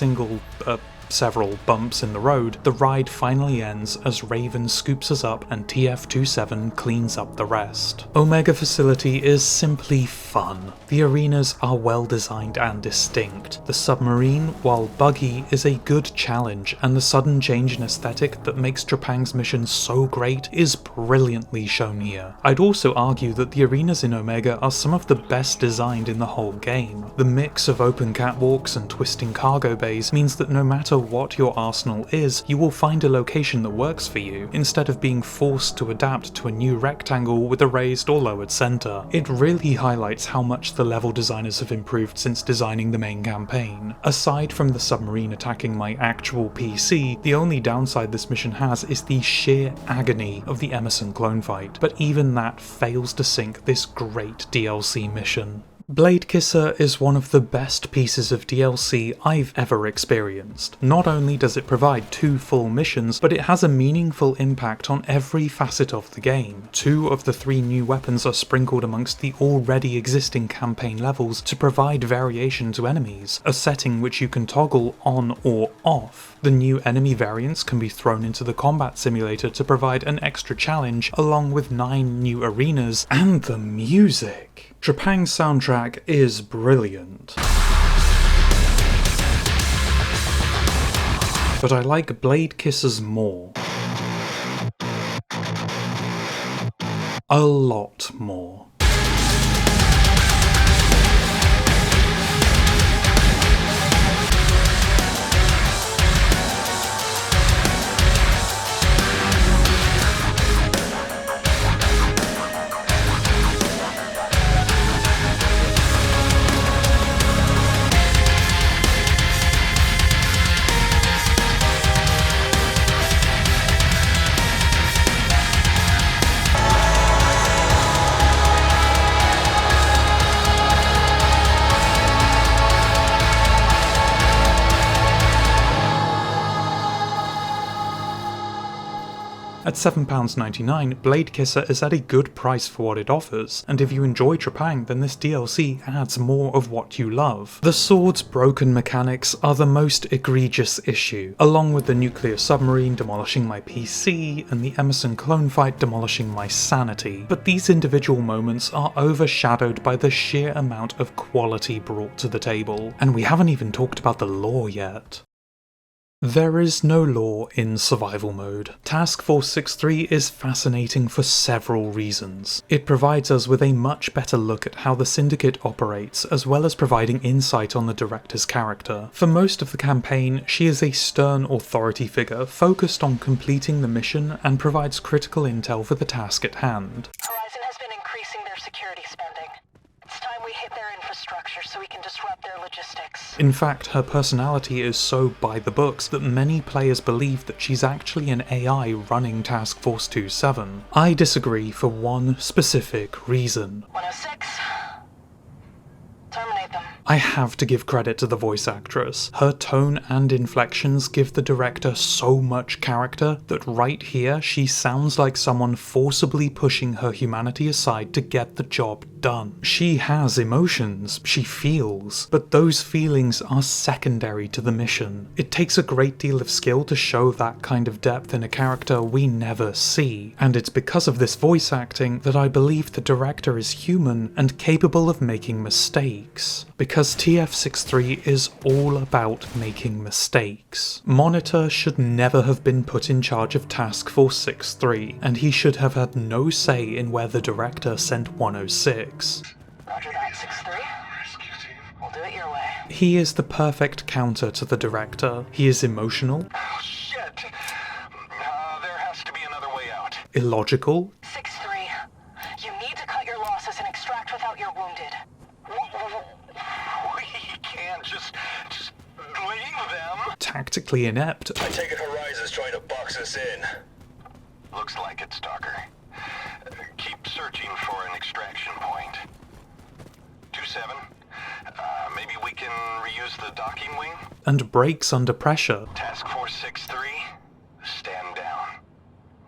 several bumps in the road, the ride finally ends as Raven scoops us up and TF-27 cleans up the rest. Omega Facility is simply fun. The arenas are well designed and distinct. The submarine, while buggy, is a good challenge, and the sudden change in aesthetic that makes Trepang's mission so great is brilliantly shown here. I'd also argue that the arenas in Omega are some of the best designed in the whole game. The mix of open catwalks and twisting cargo bays means that no matter what your arsenal is, you will find a location that works for you, instead of being forced to adapt to a new rectangle with a raised or lowered center. It really highlights how much the level designers have improved since designing the main campaign. Aside from the submarine attacking my actual PC, the only downside this mission has is the sheer agony of the Emerson clone fight, but even that fails to sink this great DLC mission. Bladekisser is one of the best pieces of DLC I've ever experienced. Not only does it provide 2 full missions, but it has a meaningful impact on every facet of the game. 2 of the 3 new weapons are sprinkled amongst the already existing campaign levels to provide variation to enemies, a setting which you can toggle on or off. The new enemy variants can be thrown into the combat simulator to provide an extra challenge, along with 9 new arenas, and the music. Trepang's soundtrack is brilliant. But I like Bladekisser's more. A lot more. At £7.99, Bladekisser is at a good price for what it offers, and if you enjoy Trepang, then this DLC adds more of what you love. The sword's broken mechanics are the most egregious issue, along with the nuclear submarine demolishing my PC and the Emerson clone fight demolishing my sanity, but these individual moments are overshadowed by the sheer amount of quality brought to the table, and we haven't even talked about the lore yet. There is no lore in survival mode. Task Force 6-3 is fascinating for several reasons. It provides us with a much better look at how the Syndicate operates, as well as providing insight on the director's character. For most of the campaign, she is a stern authority figure focused on completing the mission and provides critical intel for the task at hand. Horizon has been increasing their security spending. It's time we hit their infrastructure so we can disrupt their logistics. In fact, her personality is so by the books that many players believe that she's actually an AI running Task Force 27. I disagree for one specific reason. 106. Terminate them. I have to give credit to the voice actress. Her tone and inflections give the director so much character that right here she sounds like someone forcibly pushing her humanity aside to get the job done. She has emotions, she feels, but those feelings are secondary to the mission. It takes a great deal of skill to show that kind of depth in a character we never see, and it's because of this voice acting that I believe the director is human and capable of making mistakes. Because TF-63 is all about making mistakes. Monitor should never have been put in charge of Task Force 63, and he should have had no say in where the director sent 106. Roger that, 6-3. We'll do it your way. He is the perfect counter to the director. He is emotional, Oh, shit. There has to be another way out. illogical, 6-3. You need to cut your losses and extract without your wounded. We can't just leave them. tactically inept, I take it Horizon's trying to box us in. Looks like it, Stalker. Keep searching for an extraction point. 2-7. Maybe we can reuse the docking wing? and breaks under pressure. Task Force 6-3, stand down.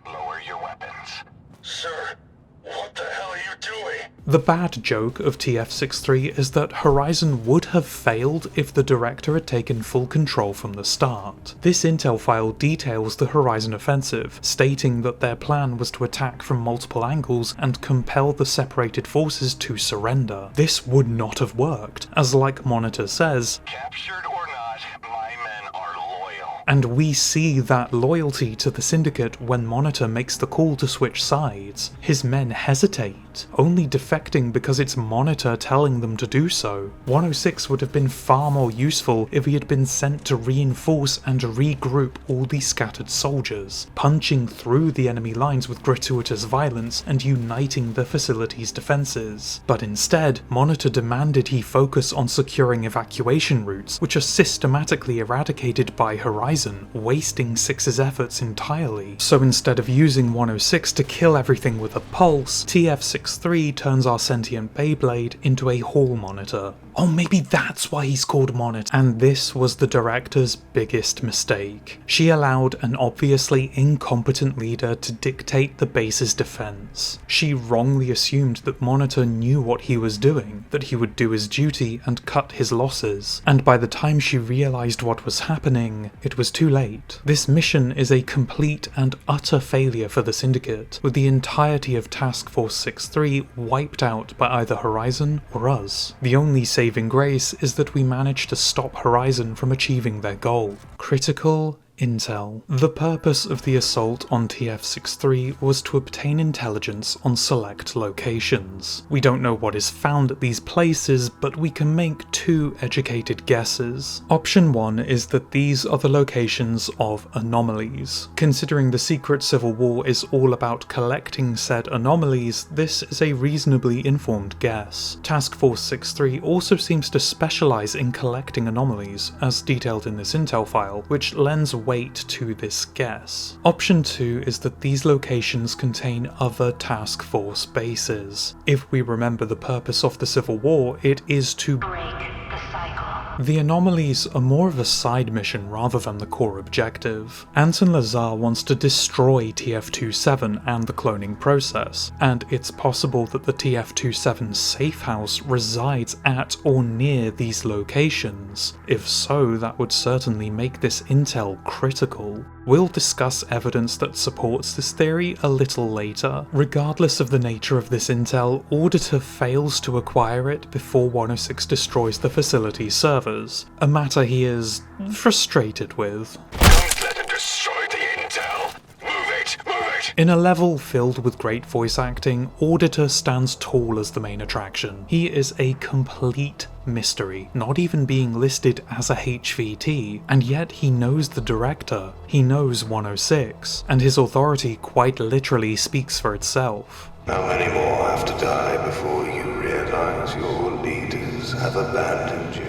Lower your weapons. Sir, what the hell are you doing? The bad joke of TF-63 is that Horizon would have failed if the director had taken full control from the start. This intel file details the Horizon offensive, stating that their plan was to attack from multiple angles and compel the separated forces to surrender. This would not have worked, as like Monitor says, Captured or not, my men are loyal. and we see that loyalty to the Syndicate when Monitor makes the call to switch sides. His men hesitate, only defecting because it's Monitor telling them to do so. 106 would have been far more useful if he had been sent to reinforce and regroup all the scattered soldiers, punching through the enemy lines with gratuitous violence and uniting the facility's defences. But instead, Monitor demanded he focus on securing evacuation routes, which are systematically eradicated by Horizon, wasting 6's efforts entirely. So instead of using 106 to kill everything with a pulse, TF-63 turns our sentient Beyblade into a hall monitor. Oh, maybe that's why he's called Monitor. And this was the director's biggest mistake. She allowed an obviously incompetent leader to dictate the base's defense. She wrongly assumed that Monitor knew what he was doing, that he would do his duty and cut his losses. And by the time she realized what was happening, it was too late. This mission is a complete and utter failure for the Syndicate, with the entirety of Task Force 6-3 wiped out by either Horizon or us. The only saving grace is that we managed to stop Horizon from achieving their goal. Critical intel. The purpose of the assault on TF-63 was to obtain intelligence on select locations. We don't know what is found at these places, but we can make two educated guesses. Option 1 is that these are the locations of anomalies. Considering the secret civil war is all about collecting said anomalies, this is a reasonably informed guess. Task Force 6-3 also seems to specialise in collecting anomalies, as detailed in this intel file, which lends weight to this guess. Option 2 is that these locations contain other task force bases. If we remember the purpose of the Civil War, it is to Break the cycle. The anomalies are more of a side mission rather than the core objective. Anton Lazar wants to destroy TF-27 and the cloning process, and it's possible that the TF-27 safe house resides at or near these locations. If so, that would certainly make this intel critical. We'll discuss evidence that supports this theory a little later. Regardless of the nature of this intel, Auditor fails to acquire it before 106 destroys the facility's servers, a matter he is frustrated with. Don't let him destroy the intel. Move it, move it. In a level filled with great voice acting, Auditor stands tall as the main attraction. He is a complete mystery, not even being listed as a HVT, and yet he knows the director, he knows 106, and his authority quite literally speaks for itself. How many more have to die before you realize your leaders have abandoned you?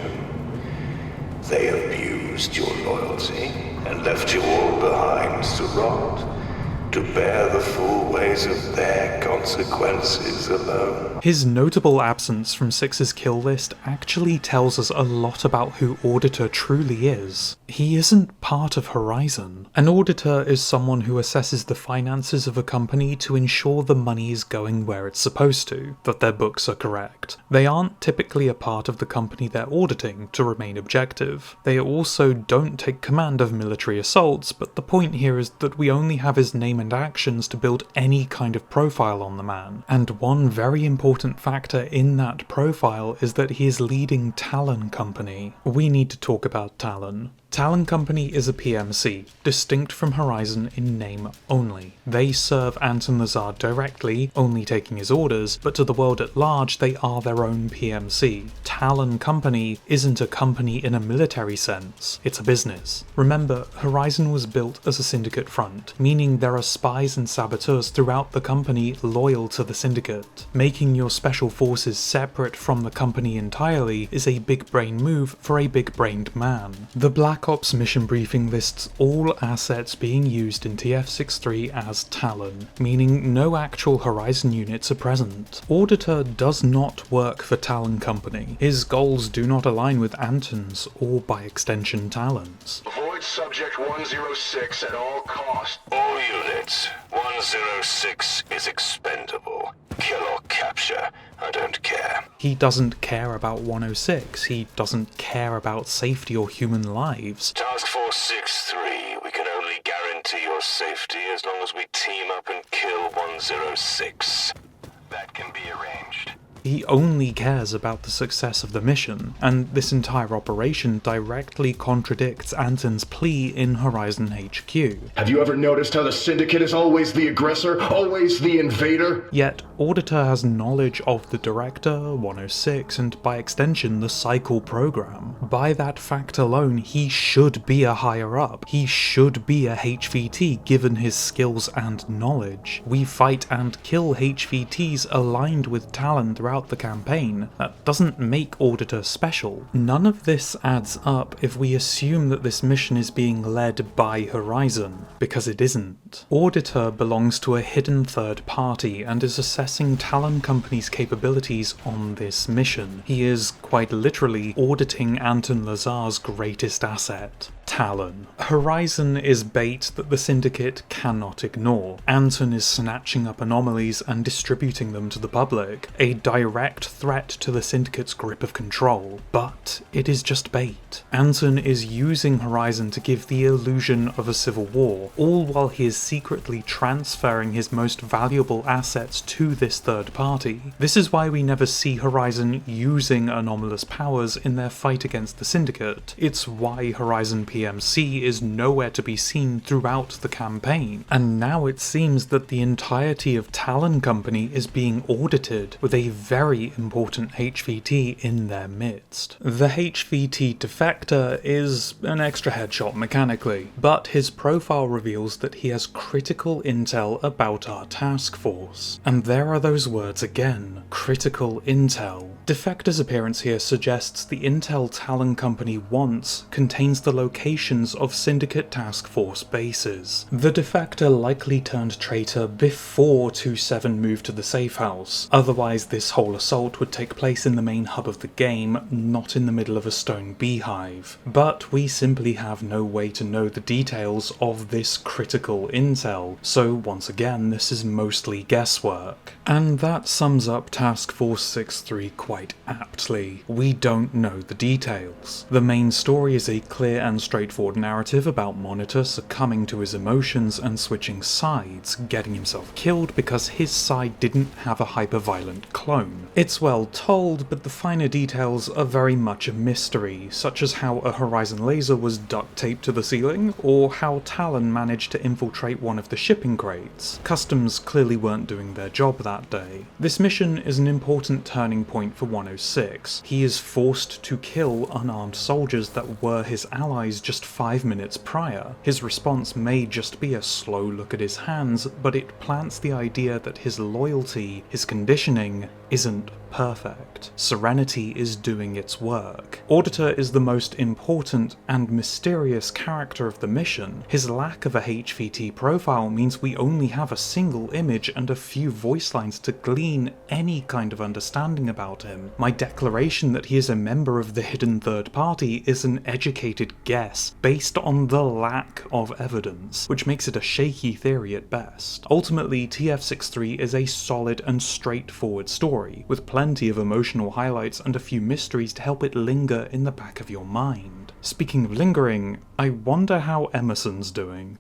They abused your loyalty and left you all behind to rot, to bear the full weight of their consequences alone. His notable absence from 6's kill list actually tells us a lot about who Auditor truly is. He isn't part of Horizon. An auditor is someone who assesses the finances of a company to ensure the money is going where it's supposed to, that their books are correct. They aren't typically a part of the company they're auditing to remain objective. They also don't take command of military assaults, but the point here is that we only have his name and actions to build any kind of profile on the man. And one very important factor in that profile is that he is leading Talon Company. We need to talk about Talon. Talon Company is a PMC, distinct from Horizon in name only. They serve Anton Lazar directly, only taking his orders, but to the world at large they are their own PMC. Talon Company isn't a company in a military sense, it's a business. Remember, Horizon was built as a syndicate front, meaning there are spies and saboteurs throughout the company loyal to the syndicate. Making your special forces separate from the company entirely is a big brain move for a big-brained man. The Black Ops mission briefing lists all assets being used in TF-63 as Talon, meaning no actual Horizon units are present. Auditor does not work for Talon Company. His goals do not align with Anton's, or by extension Talon's. Avoid subject 106 at all costs. All units, 106 is expendable. Kill or capture, I don't care. He doesn't care about 106, he doesn't care about safety or human lives. Task Force 6-3, we can only guarantee your safety as long as we team up and kill 106. That can be arranged. He only cares about the success of the mission, and this entire operation directly contradicts Anton's plea in Horizon HQ. Have you ever noticed how the Syndicate is always the aggressor, always the invader? Yet, Auditor has knowledge of the Director, 106, and by extension the Cycle program. By that fact alone, he should be a higher up. He should be a HVT given his skills and knowledge. We fight and kill HVTs aligned with Talon throughout the campaign. That doesn't make Auditor special. None of this adds up if we assume that this mission is being led by Horizon, because it isn't. Auditor belongs to a hidden third party and is assessing Talon Company's capabilities on this mission. He is, quite literally, auditing Anton Lazar's greatest asset. Talon. Horizon is bait that the Syndicate cannot ignore. Anton is snatching up anomalies and distributing them to the public, a direct threat to the Syndicate's grip of control. But it is just bait. Anton is using Horizon to give the illusion of a civil war, all while he is secretly transferring his most valuable assets to this third party. This is why we never see Horizon using anomalous powers in their fight against the Syndicate. It's why Horizon PMC is nowhere to be seen throughout the campaign, and now it seems that the entirety of Talon Company is being audited, with a very important HVT in their midst. The HVT Defector is an extra headshot mechanically, but his profile reveals that he has critical intel about our task force. And there are those words again, critical intel. Defector's appearance here suggests the intel Talon Company wants contains the locations of Syndicate Task Force bases. The Defector likely turned traitor before 2-7 moved to the safe house, otherwise this whole assault would take place in the main hub of the game, not in the middle of a stone beehive. But we simply have no way to know the details of this critical intel, so once again this is mostly guesswork. And that sums up Task Force 6-3 quite aptly. We don't know the details. The main story is a clear and straightforward narrative about Monitor succumbing to his emotions and switching sides, getting himself killed because his side didn't have a hyper-violent clone. It's well told, but the finer details are very much a mystery, such as how a Horizon laser was duct taped to the ceiling, or how Talon managed to infiltrate one of the shipping crates. Customs clearly weren't doing their job that day. This mission is an important turning point for 106. He is forced to kill unarmed soldiers that were his allies just 5 minutes prior. His response may just be a slow look at his hands, but it plants the idea that his loyalty, his conditioning, isn't perfect. Serenity is doing its work. Auditor is the most important and mysterious character of the mission. His lack of a HVT profile means we only have a single image and a few voice lines to glean any kind of understanding about him. My declaration that he is a member of the hidden third party is an educated guess based on the lack of evidence, which makes it a shaky theory at best. Ultimately, TF-63 is a solid and straightforward story, with plenty of emotional highlights and a few mysteries to help it linger in the back of your mind. Speaking of lingering, I wonder how Emerson's doing.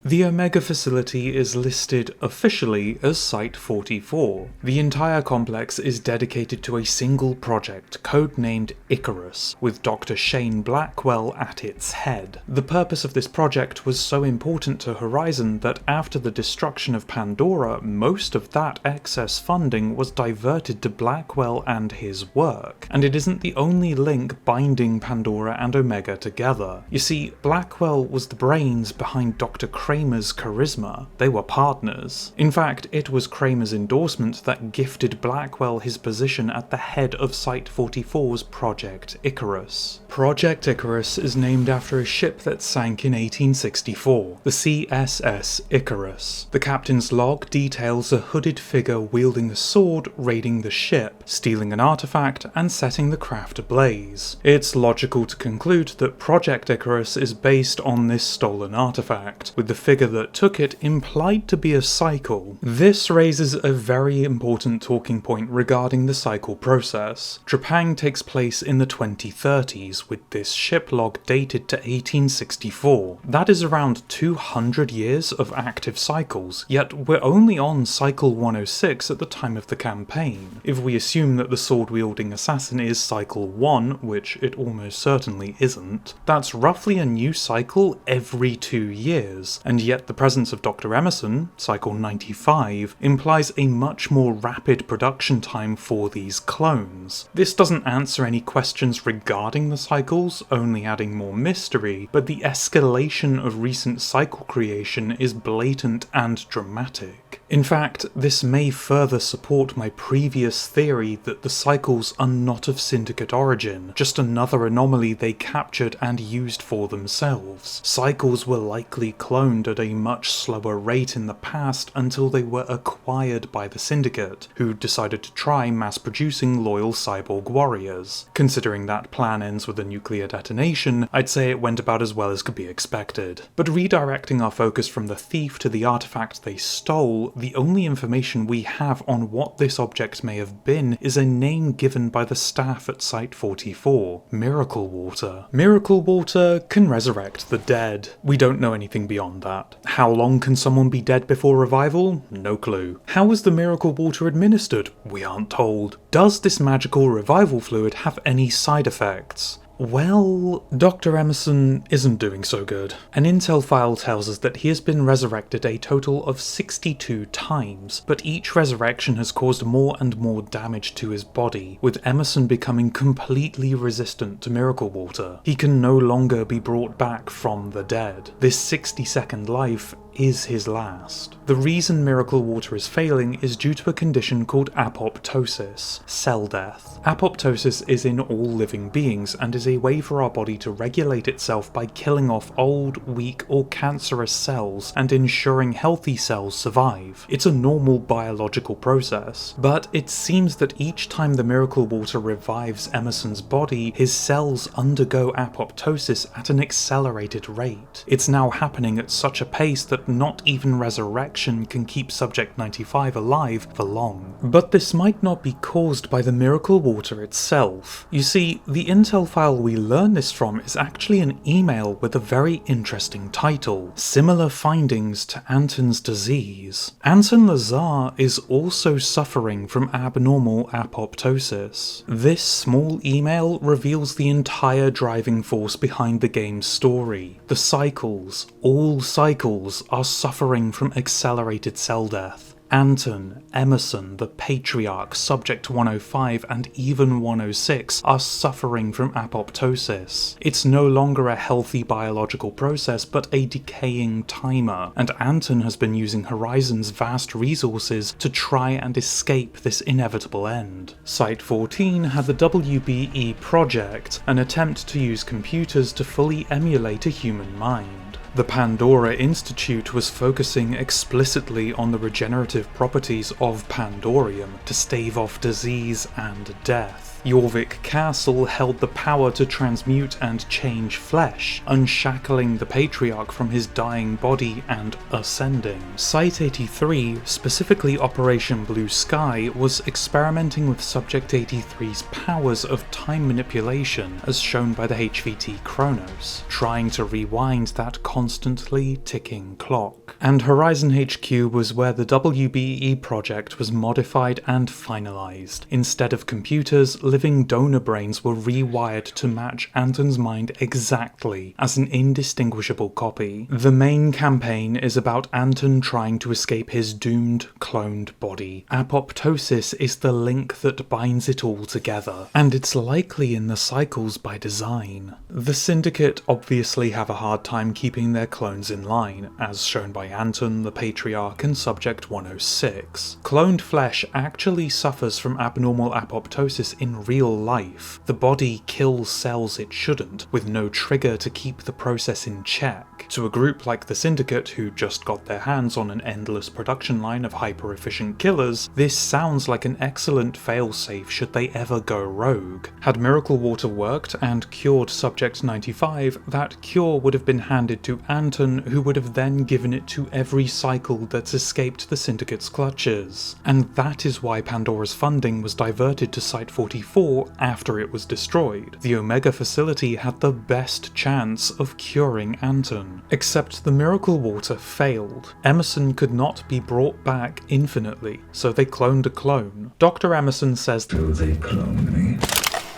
The Omega facility is listed officially as Site-44. The entire complex is dedicated to a single project, codenamed Icarus, with Dr. Shane Blackwell at its head. The purpose of this project was so important to Horizon that after the destruction of Pandora, most of that excess funding was diverted to Blackwell and his work. And it isn't the only link binding Pandora and Omega together. You see, Blackwell was the brains behind Dr. Kramer's charisma. They were partners. In fact, it was Kramer's endorsement that gifted Blackwell his position at the head of Site-44's Project Icarus. Project Icarus is named after a ship that sank in 1864, the CSS Icarus. The captain's log details a hooded figure wielding a sword raiding the ship, stealing an artifact, and setting the craft ablaze. It's logical to conclude that Project Icarus is based on this stolen artifact, with the figure that took it implied to be a cycle. This raises a very important talking point regarding the cycle process. Trepang takes place in the 2030s, with this ship log dated to 1864. That is around 200 years of active cycles, yet we're only on cycle 106 at the time of the campaign. If we assume that the sword-wielding assassin is cycle 1, which it almost certainly isn't, that's roughly a new cycle every 2 years, and yet the presence of Dr. Emerson, cycle 95, implies a much more rapid production time for these clones. This doesn't answer any questions regarding the cycles, only adding more mystery, but the escalation of recent cycle creation is blatant and dramatic. In fact, this may further support my previous theory that the cycles are not of Syndicate origin, just another anomaly they captured and used for themselves. Cycles were likely cloned at a much slower rate in the past until they were acquired by the Syndicate, who decided to try mass-producing loyal cyborg warriors. Considering that plan ends with a nuclear detonation, I'd say it went about as well as could be expected. But redirecting our focus from the thief to the artifact they stole, the only information we have on what this object may have been is a name given by the staff at Site-44, Miracle Water. Miracle Water can resurrect the dead. We don't know anything beyond that. How long can someone be dead before revival? No clue. How is the Miracle Water administered? We aren't told. Does this magical revival fluid have any side effects? Well, Dr. Emerson isn't doing so good. An intel file tells us that he has been resurrected a total of 62 times, but each resurrection has caused more and more damage to his body, with Emerson becoming completely resistant to Miracle Water. He can no longer be brought back from the dead. This 60-second life is his last. The reason Miracle Water is failing is due to a condition called apoptosis, cell death. Apoptosis is in all living beings and is a way for our body to regulate itself by killing off old, weak or cancerous cells and ensuring healthy cells survive. It's a normal biological process, but it seems that each time the Miracle Water revives Emerson's body, his cells undergo apoptosis at an accelerated rate. It's now happening at such a pace that not even resurrection can keep Subject 95 alive for long. But this might not be caused by the Miracle Water itself. You see, the intel file we learn this from is actually an email with a very interesting title, Similar Findings to Anton's Disease. Anton Lazar is also suffering from abnormal apoptosis. This small email reveals the entire driving force behind the game's story. The cycles, all cycles, are suffering from accelerated cell death. Anton, Emerson, the Patriarch, Subject 105, and even 106 are suffering from apoptosis. It's no longer a healthy biological process, but a decaying timer, and Anton has been using Horizon's vast resources to try and escape this inevitable end. Site-14 had the WBE project, an attempt to use computers to fully emulate a human mind. The Pandora Institute was focusing explicitly on the regenerative properties of Pandorium to stave off disease and death. Jorvik Castle held the power to transmute and change flesh, unshackling the Patriarch from his dying body and ascending. Site-83, specifically Operation Blue Sky, was experimenting with Subject 83's powers of time manipulation, as shown by the HVT Chronos, trying to rewind that constantly ticking clock. And Horizon HQ was where the WBE project was modified and finalized. Instead of computers, living donor brains were rewired to match Anton's mind exactly as an indistinguishable copy. The main campaign is about Anton trying to escape his doomed, cloned body. Apoptosis is the link that binds it all together, and it's likely in the cycles by design. The Syndicate obviously have a hard time keeping their clones in line, as shown by Anton, the Patriarch, and Subject 106. Cloned flesh actually suffers from abnormal apoptosis in real life. The body kills cells it shouldn't, with no trigger to keep the process in check. To a group like the Syndicate, who just got their hands on an endless production line of hyper-efficient killers, this sounds like an excellent failsafe should they ever go rogue. Had Miracle Water worked and cured Subject 95, that cure would have been handed to Anton, who would have then given it to every cycle that's escaped the Syndicate's clutches. And that is why Pandora's funding was diverted to Site-44 after it was destroyed. The Omega facility had the best chance of curing Anton. Except the Miracle Water failed. Emerson could not be brought back infinitely, so they cloned a clone. Dr. Emerson says, Do they clone me?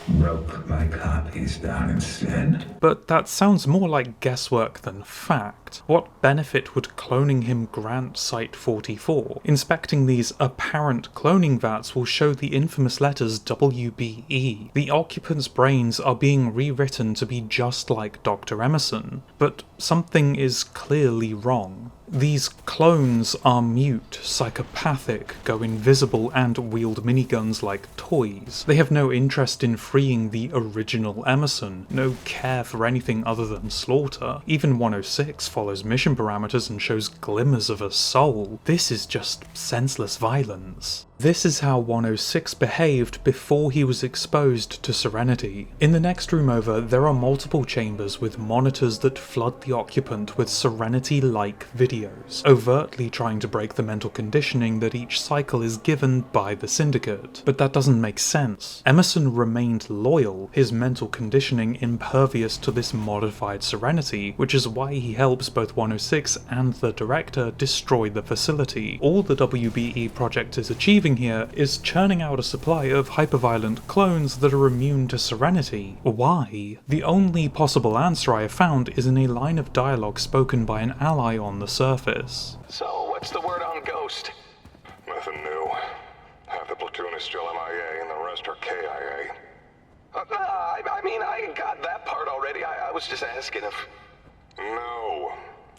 Broke my copies down instead? But that sounds more like guesswork than fact. What benefit would cloning him grant Site-44? Inspecting these apparent cloning vats will show the infamous letters WBE. The occupants' brains are being rewritten to be just like Dr. Emerson, but something is clearly wrong. These clones are mute, psychopathic, go invisible, and wield miniguns like toys. They have no interest in freeing the original Emerson, no care for anything other than slaughter. Even 106 follows mission parameters and shows glimmers of a soul. This is just senseless violence. This is how 106 behaved before he was exposed to Serenity. In the next room over, there are multiple chambers with monitors that flood the occupant with Serenity-like videos, overtly trying to break the mental conditioning that each cycle is given by the Syndicate. But that doesn't make sense. Emerson remained loyal, his mental conditioning impervious to this modified Serenity, which is why he helps both 106 and the Director destroy the facility. All the WBE project is achieving here is churning out a supply of hyperviolent clones that are immune to Serenity. Why? The only possible answer I have found is in a line of dialogue spoken by an ally on the surface. So, what's the word on Ghost? Nothing new. Half the platoon is still MIA and the rest are KIA. I mean, I got that part already. I was just asking if... No.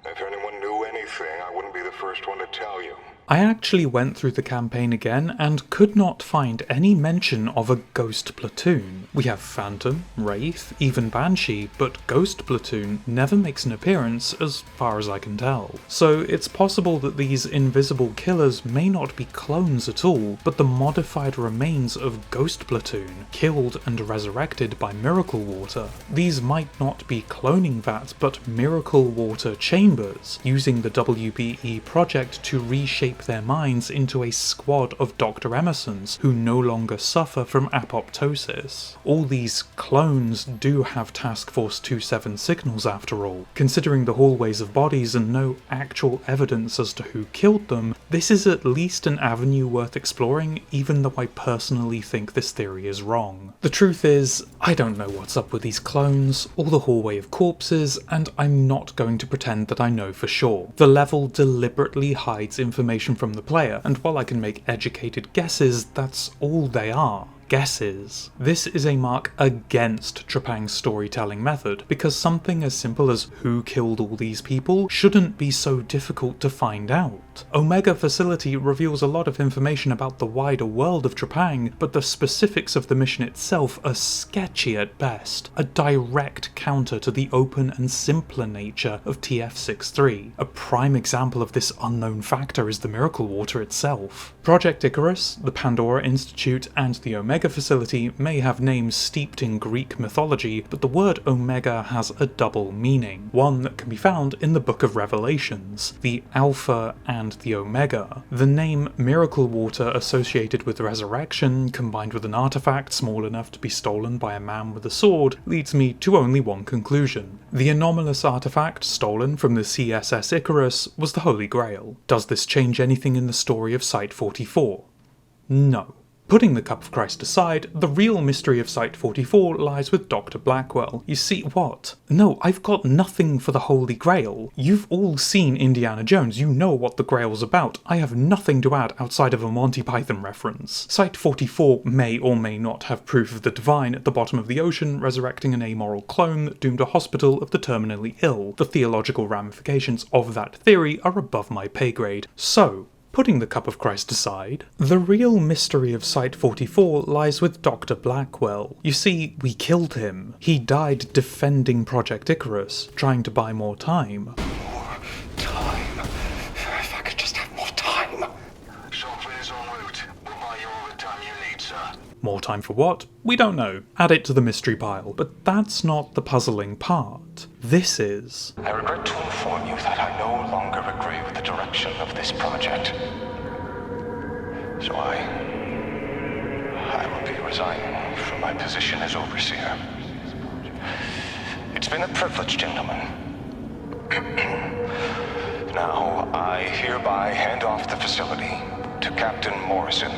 If anyone knew anything, I wouldn't be the first one to tell you. I actually went through the campaign again and could not find any mention of a Ghost Platoon. We have Phantom, Wraith, even Banshee, but Ghost Platoon never makes an appearance as far as I can tell. So it's possible that these invisible killers may not be clones at all, but the modified remains of Ghost Platoon, killed and resurrected by Miracle Water. These might not be cloning vats, but Miracle Water chambers, using the WBE project to reshape their minds into a squad of Dr. Emersons who no longer suffer from apoptosis. All these clones do have Task Force 27 signals after all. Considering the hallways of bodies and no actual evidence as to who killed them, this is at least an avenue worth exploring, even though I personally think this theory is wrong. The truth is, I don't know what's up with these clones, or the hallway of corpses, and I'm not going to pretend that I know for sure. The level deliberately hides information information from the player, and while I can make educated guesses, that's all they are. Guesses. This is a mark against Trepang's storytelling method, because something as simple as who killed all these people shouldn't be so difficult to find out. Omega Facility reveals a lot of information about the wider world of Trepang, but the specifics of the mission itself are sketchy at best, a direct counter to the open and simpler nature of TF-63. A prime example of this unknown factor is the Miracle Water itself. Project Icarus, the Pandora Institute, and the Omega Facility may have names steeped in Greek mythology, but the word Omega has a double meaning, one that can be found in the Book of Revelations, the Alpha and the Omega. The name Miracle Water associated with resurrection, combined with an artifact small enough to be stolen by a man with a sword, leads me to only one conclusion. The anomalous artifact stolen from the CSS Icarus was the Holy Grail. Does this change anything in the story of Site-44? No. Putting the Cup of Christ aside, the real mystery of Site-44 lies with Dr. Blackwell. You see what? No, I've got nothing for the Holy Grail. You've all seen Indiana Jones, you know what the Grail's about. I have nothing to add outside of a Monty Python reference. Site-44 may or may not have proof of the divine at the bottom of the ocean resurrecting an amoral clone that doomed a hospital of the terminally ill. The theological ramifications of that theory are above my pay grade. So, putting the Cup of Christ aside, the real mystery of Site-44 lies with Dr. Blackwell. You see, we killed him. He died defending Project Icarus, trying to buy more time. More time. If I could just have more time. Software's en route. We'll buy you all the time you need, sir. More time for what? We don't know. Add it to the mystery pile. But that's not the puzzling part. This is. I regret to inform you that I no longer agree with the direction of this project. So I will be resigning from my position as overseer. It's been a privilege, gentlemen. Now, I hereby hand off the facility to Captain Morrison.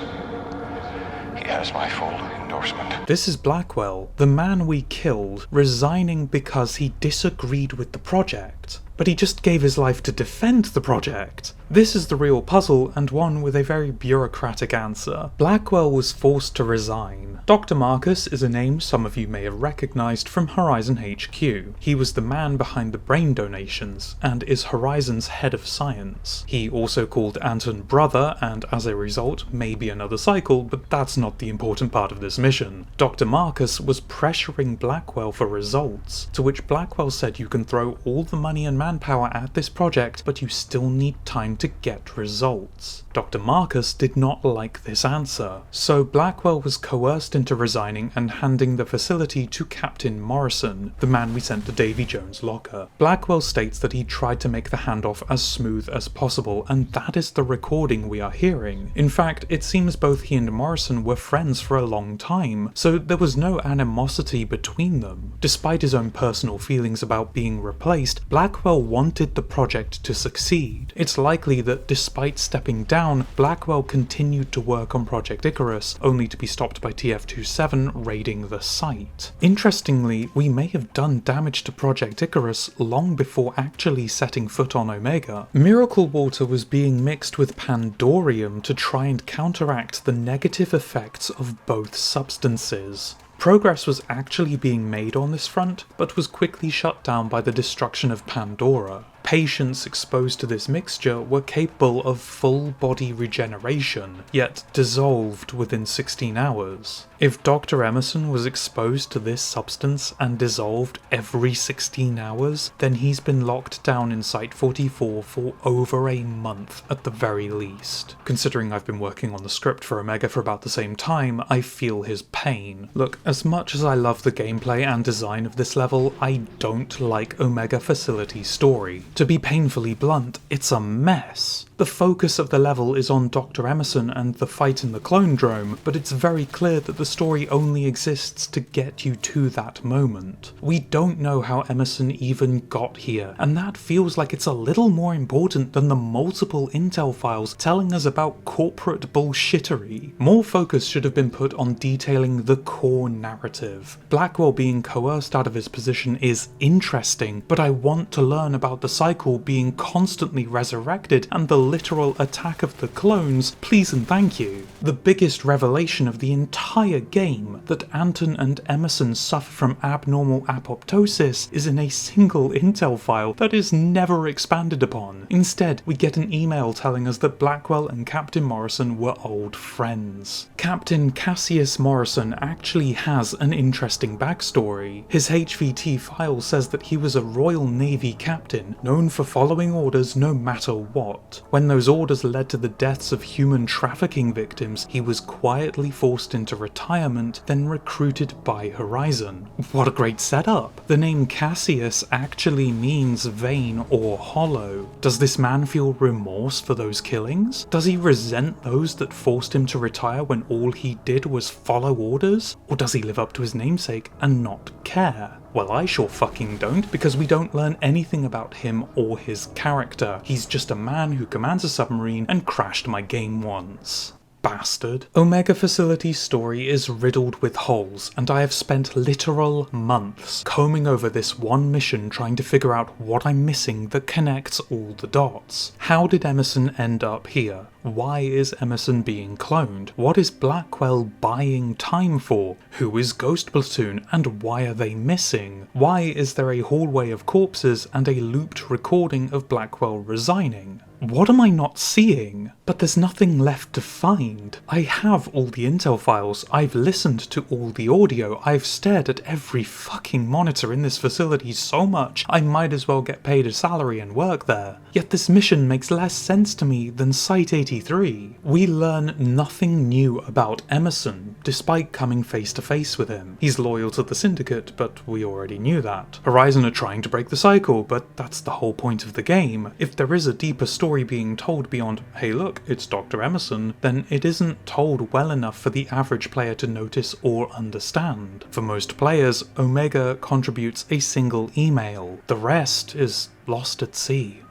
He has my full endorsement. This is Blackwell, the man we killed, resigning because he disagreed with the project. But he just gave his life to defend the project. This is the real puzzle, and one with a very bureaucratic answer. Blackwell was forced to resign. Dr. Marcus is a name some of you may have recognised from Horizon HQ. He was the man behind the brain donations, and is Horizon's head of science. He also called Anton brother, and as a result, maybe another cycle, but that's not the important part of this mission. Dr. Marcus was pressuring Blackwell for results, to which Blackwell said you can throw all the money and manpower at this project, but you still need time to get results. Dr. Marcus did not like this answer, so Blackwell was coerced into resigning and handing the facility to Captain Morrison, the man we sent to Davy Jones' locker. Blackwell states that he tried to make the handoff as smooth as possible, and that is the recording we are hearing. In fact, it seems both he and Morrison were friends for a long time, so there was no animosity between them. Despite his own personal feelings about being replaced, Blackwell wanted the project to succeed. It's likely that despite stepping down, Blackwell continued to work on Project Icarus, only to be stopped by TF-27 raiding the site. Interestingly, we may have done damage to Project Icarus long before actually setting foot on Omega. Miracle Water was being mixed with Pandorium to try and counteract the negative effects of both substances. Progress was actually being made on this front, but was quickly shut down by the destruction of Pandora. Patients exposed to this mixture were capable of full body regeneration, yet dissolved within 16 hours. If Dr. Emerson was exposed to this substance and dissolved every 16 hours, then he's been locked down in Site-44 for over a month at the very least. Considering I've been working on the script for Omega for about the same time, I feel his pain. Look, as much as I love the gameplay and design of this level, I don't like Omega Facility's story. To be painfully blunt, it's a mess. The focus of the level is on Dr. Emerson and the fight in the clone drome, but it's very clear that the story only exists to get you to that moment. We don't know how Emerson even got here, and that feels like it's a little more important than the multiple intel files telling us about corporate bullshittery. More focus should have been put on detailing the core narrative. Blackwell being coerced out of his position is interesting, but I want to learn about the cycle being constantly resurrected and the literal attack of the clones, please and thank you. The biggest revelation of the entire game, that Anton and Emerson suffer from abnormal apoptosis, is in a single intel file that is never expanded upon. Instead, we get an email telling us that Blackwell and Captain Morrison were old friends. Captain Cassius Morrison actually has an interesting backstory. His HVT file says that he was a Royal Navy captain, known for following orders no matter what. When those orders led to the deaths of human trafficking victims, he was quietly forced into retirement, then recruited by Horizon. What a great setup! The name Cassius actually means vain or hollow. Does this man feel remorse for those killings? Does he resent those that forced him to retire when all he did was follow orders? Or does he live up to his namesake and not care? Well, I sure fucking don't, because we don't learn anything about him or his character. He's just a man who commands a submarine and crashed my game once. Bastard. Omega Facility's story is riddled with holes, and I have spent literal months combing over this one mission trying to figure out what I'm missing that connects all the dots. How did Emerson end up here? Why is Emerson being cloned? What is Blackwell buying time for? Who is Ghost Platoon, and why are they missing? Why is there a hallway of corpses and a looped recording of Blackwell resigning? What am I not seeing? But there's nothing left to find. I have all the intel files, I've listened to all the audio, I've stared at every fucking monitor in this facility so much I might as well get paid a salary and work there. Yet this mission makes less sense to me than Site 83. We learn nothing new about Emerson, despite coming face to face with him. He's loyal to the Syndicate, but we already knew that. Horizon are trying to break the cycle, but that's the whole point of the game. If there is a deeper story being told beyond, hey look, it's Dr. Emerson, then it isn't told well enough for the average player to notice or understand. For most players, Omega contributes a single email. The rest is lost at sea.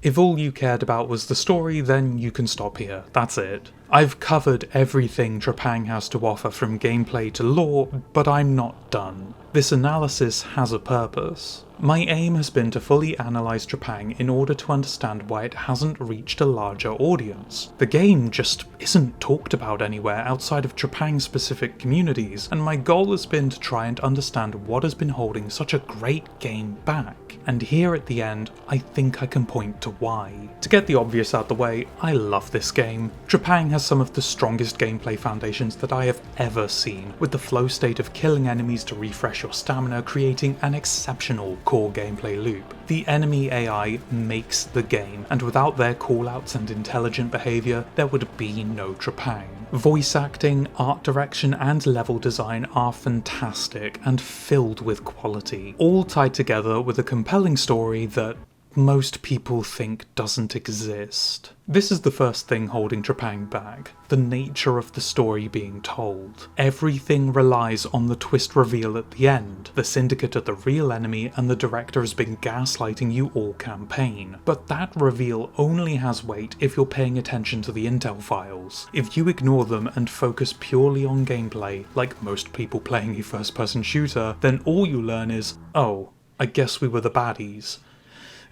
If all you cared about was the story, then you can stop here. That's it. I've covered everything Trepang has to offer from gameplay to lore, but I'm not done. This analysis has a purpose. My aim has been to fully analyse Trepang in order to understand why it hasn't reached a larger audience. The game just isn't talked about anywhere outside of Trepang-specific communities, and my goal has been to try and understand what has been holding such a great game back. And here at the end, I think I can point to why. To get the obvious out the way, I love this game. Trepang has some of the strongest gameplay foundations that I have ever seen, with the flow state of killing enemies to refresh your stamina creating an exceptional core gameplay loop. The enemy AI makes the game, and without their callouts and intelligent behaviour, there would be no Trepang. Voice acting, art direction and level design are fantastic and filled with quality, all tied together with a compelling story that most people think doesn't exist. This is the first thing holding Trepang back, the nature of the story being told. Everything relies on the twist reveal at the end. The Syndicate are the real enemy and the director has been gaslighting you all campaign. But that reveal only has weight if you're paying attention to the intel files. If you ignore them and focus purely on gameplay, like most people playing a first-person shooter, then all you learn is, oh, I guess we were the baddies.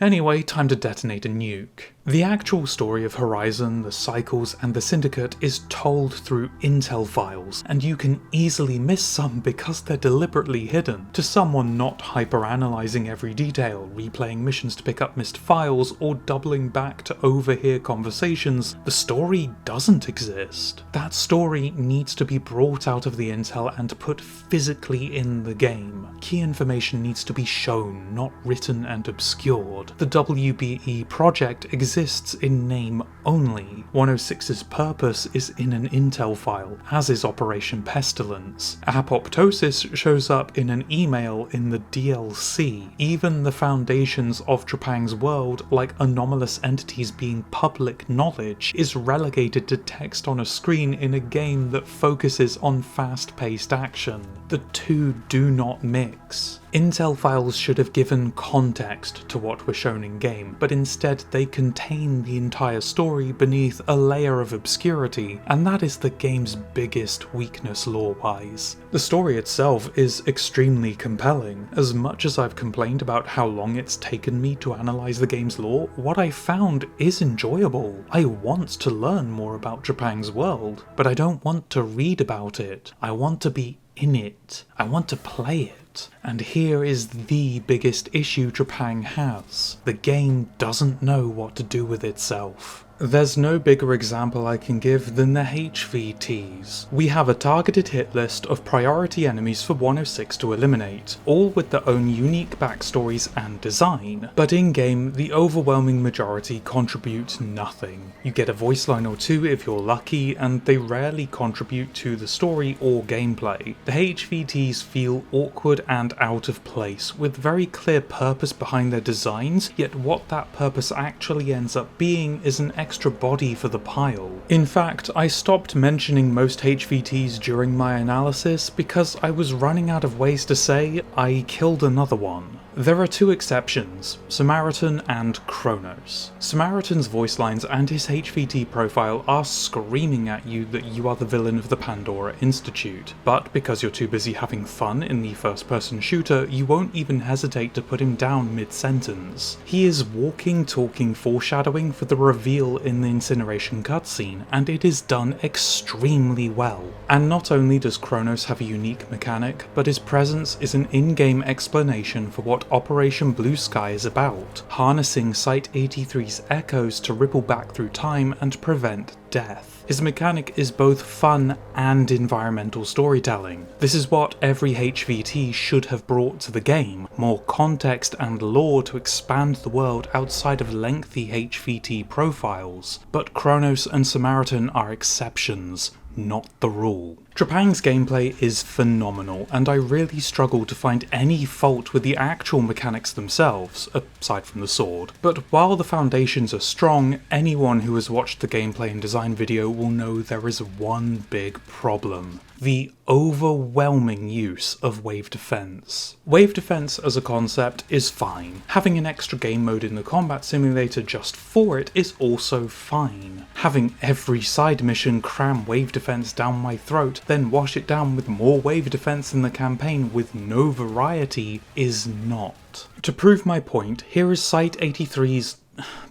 Anyway, time to detonate a nuke. The actual story of Horizon, the Cycles, and the Syndicate is told through intel files, and you can easily miss some because they're deliberately hidden. To someone not hyper-analysing every detail, replaying missions to pick up missed files, or doubling back to overhear conversations, the story doesn't exist. That story needs to be brought out of the intel and put physically in the game. Key information needs to be shown, not written and obscured. The WBE project exists in name only. 106's purpose is in an intel file, as is Operation Pestilence. Apoptosis shows up in an email in the DLC. Even the foundations of Trepang's world, like anomalous entities being public knowledge, is relegated to text on a screen in a game that focuses on fast-paced action. The The two do not mix. Intel files should have given context to what was shown in-game, but instead they contain the entire story beneath a layer of obscurity, and that is the game's biggest weakness lore-wise. The story itself is extremely compelling. As much as I've complained about how long it's taken me to analyse the game's lore, what I found is enjoyable. I want to learn more about Trepang2's world, but I don't want to read about it. I want to be in it. I want to play it. And here is the biggest issue Trepang2 has. The game doesn't know what to do with itself. There's no bigger example I can give than the HVTs. We have a targeted hit list of priority enemies for 106 to eliminate, all with their own unique backstories and design, but in-game the overwhelming majority contribute nothing. You get a voice line or two if you're lucky, and they rarely contribute to the story or gameplay. The HVTs feel awkward and out of place, with very clear purpose behind their designs, yet what that purpose actually ends up being is an extra body for the pile. In fact, I stopped mentioning most HVTs during my analysis because I was running out of ways to say I killed another one. There are two exceptions, Samaritan and Kronos. Samaritan's voice lines and his HVT profile are screaming at you that you are the villain of the Pandora Institute, but because you're too busy having fun in the first-person shooter, you won't even hesitate to put him down mid-sentence. He is walking, talking foreshadowing for the reveal in the incineration cutscene, and it is done extremely well. And not only does Kronos have a unique mechanic, but his presence is an in-game explanation for what Operation Blue Sky is about, harnessing Site-83's echoes to ripple back through time and prevent death. His mechanic is both fun and environmental storytelling. This is what every HVT should have brought to the game, more context and lore to expand the world outside of lengthy HVT profiles. But Kronos and Samaritan are exceptions, not the rule. Trepang2's gameplay is phenomenal, and I really struggle to find any fault with the actual mechanics themselves, aside from the sword. But while the foundations are strong, anyone who has watched the gameplay and design video will know there is one big problem: the overwhelming use of wave defense. Wave defense as a concept is fine. Having an extra game mode in the combat simulator just for it is also fine. Having every side mission cram wave defense down my throat, then wash it down with more wave defense in the campaign with no variety is not. To prove my point, here is Site-83's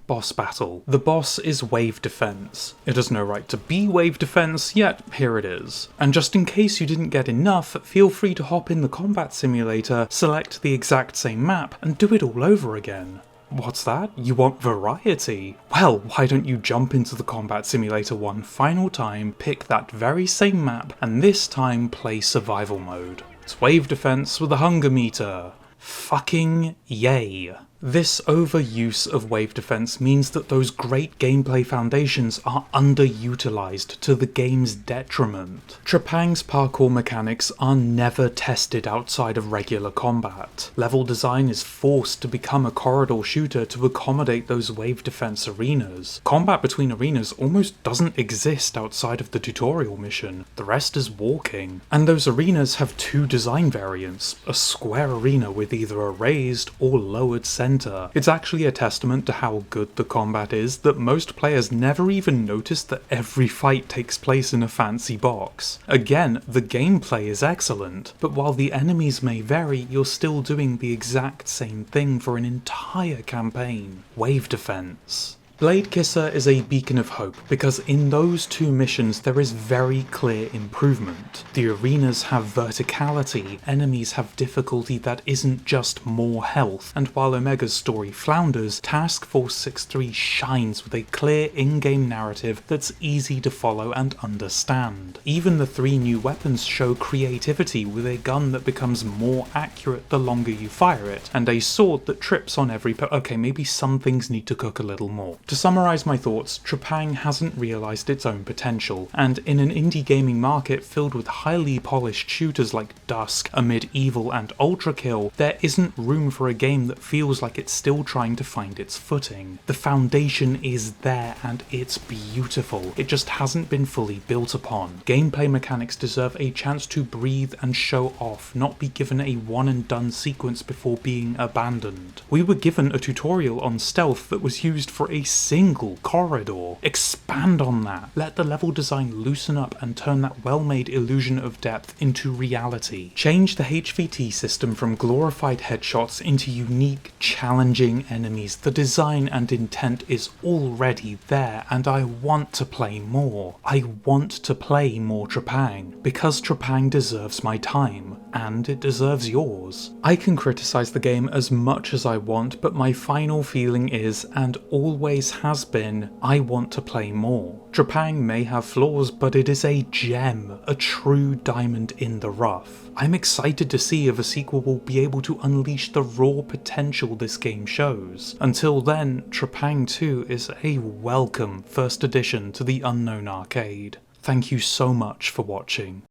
boss battle. The boss is wave defense. It has no right to be wave defense, yet here it is. And just in case you didn't get enough, feel free to hop in the combat simulator, select the exact same map, and do it all over again. What's that? You want variety? Well, why don't you jump into the combat simulator one final time, pick that very same map, and this time play survival mode. It's wave defense with a hunger meter. Fucking yay. This overuse of wave defense means that those great gameplay foundations are underutilized to the game's detriment. Trepang2's parkour mechanics are never tested outside of regular combat. Level design is forced to become a corridor shooter to accommodate those wave defense arenas. Combat between arenas almost doesn't exist outside of the tutorial mission. The rest is walking. And those arenas have two design variants, a square arena with either a raised or lowered center. It's actually a testament to how good the combat is that most players never even notice that every fight takes place in a fancy box. Again, the gameplay is excellent, but while the enemies may vary, you're still doing the exact same thing for an entire campaign. Wave defense. Bladekisser is a beacon of hope because in those two missions there is very clear improvement. The arenas have verticality, enemies have difficulty that isn't just more health, and while Omega's story flounders, Task Force 6-3 shines with a clear in-game narrative that's easy to follow and understand. Even the 3 new weapons show creativity, with a gun that becomes more accurate the longer you fire it, and a sword that trips on every okay, maybe some things need to cook a little more. To summarise my thoughts, Trepang hasn't realised its own potential, and in an indie gaming market filled with highly polished shooters like Dusk, Amid Evil and Ultrakill, there isn't room for a game that feels like it's still trying to find its footing. The foundation is there and it's beautiful, it just hasn't been fully built upon. Gameplay mechanics deserve a chance to breathe and show off, not be given a one and done sequence before being abandoned. We were given a tutorial on stealth that was used for a single corridor. Expand on that. Let the level design loosen up and turn that well-made illusion of depth into reality. Change the HVT system from glorified headshots into unique, challenging enemies. The design and intent is already there, and I want to play more. I want to play more Trepang, because Trepang deserves my time, and it deserves yours. I can criticise the game as much as I want, but my final feeling is, and always has been, I want to play more. Trepang may have flaws, but it is a gem, a true diamond in the rough. I'm excited to see if a sequel will be able to unleash the raw potential this game shows. Until then, Trepang2 is a welcome first addition to the Unknown Arcade. Thank you so much for watching.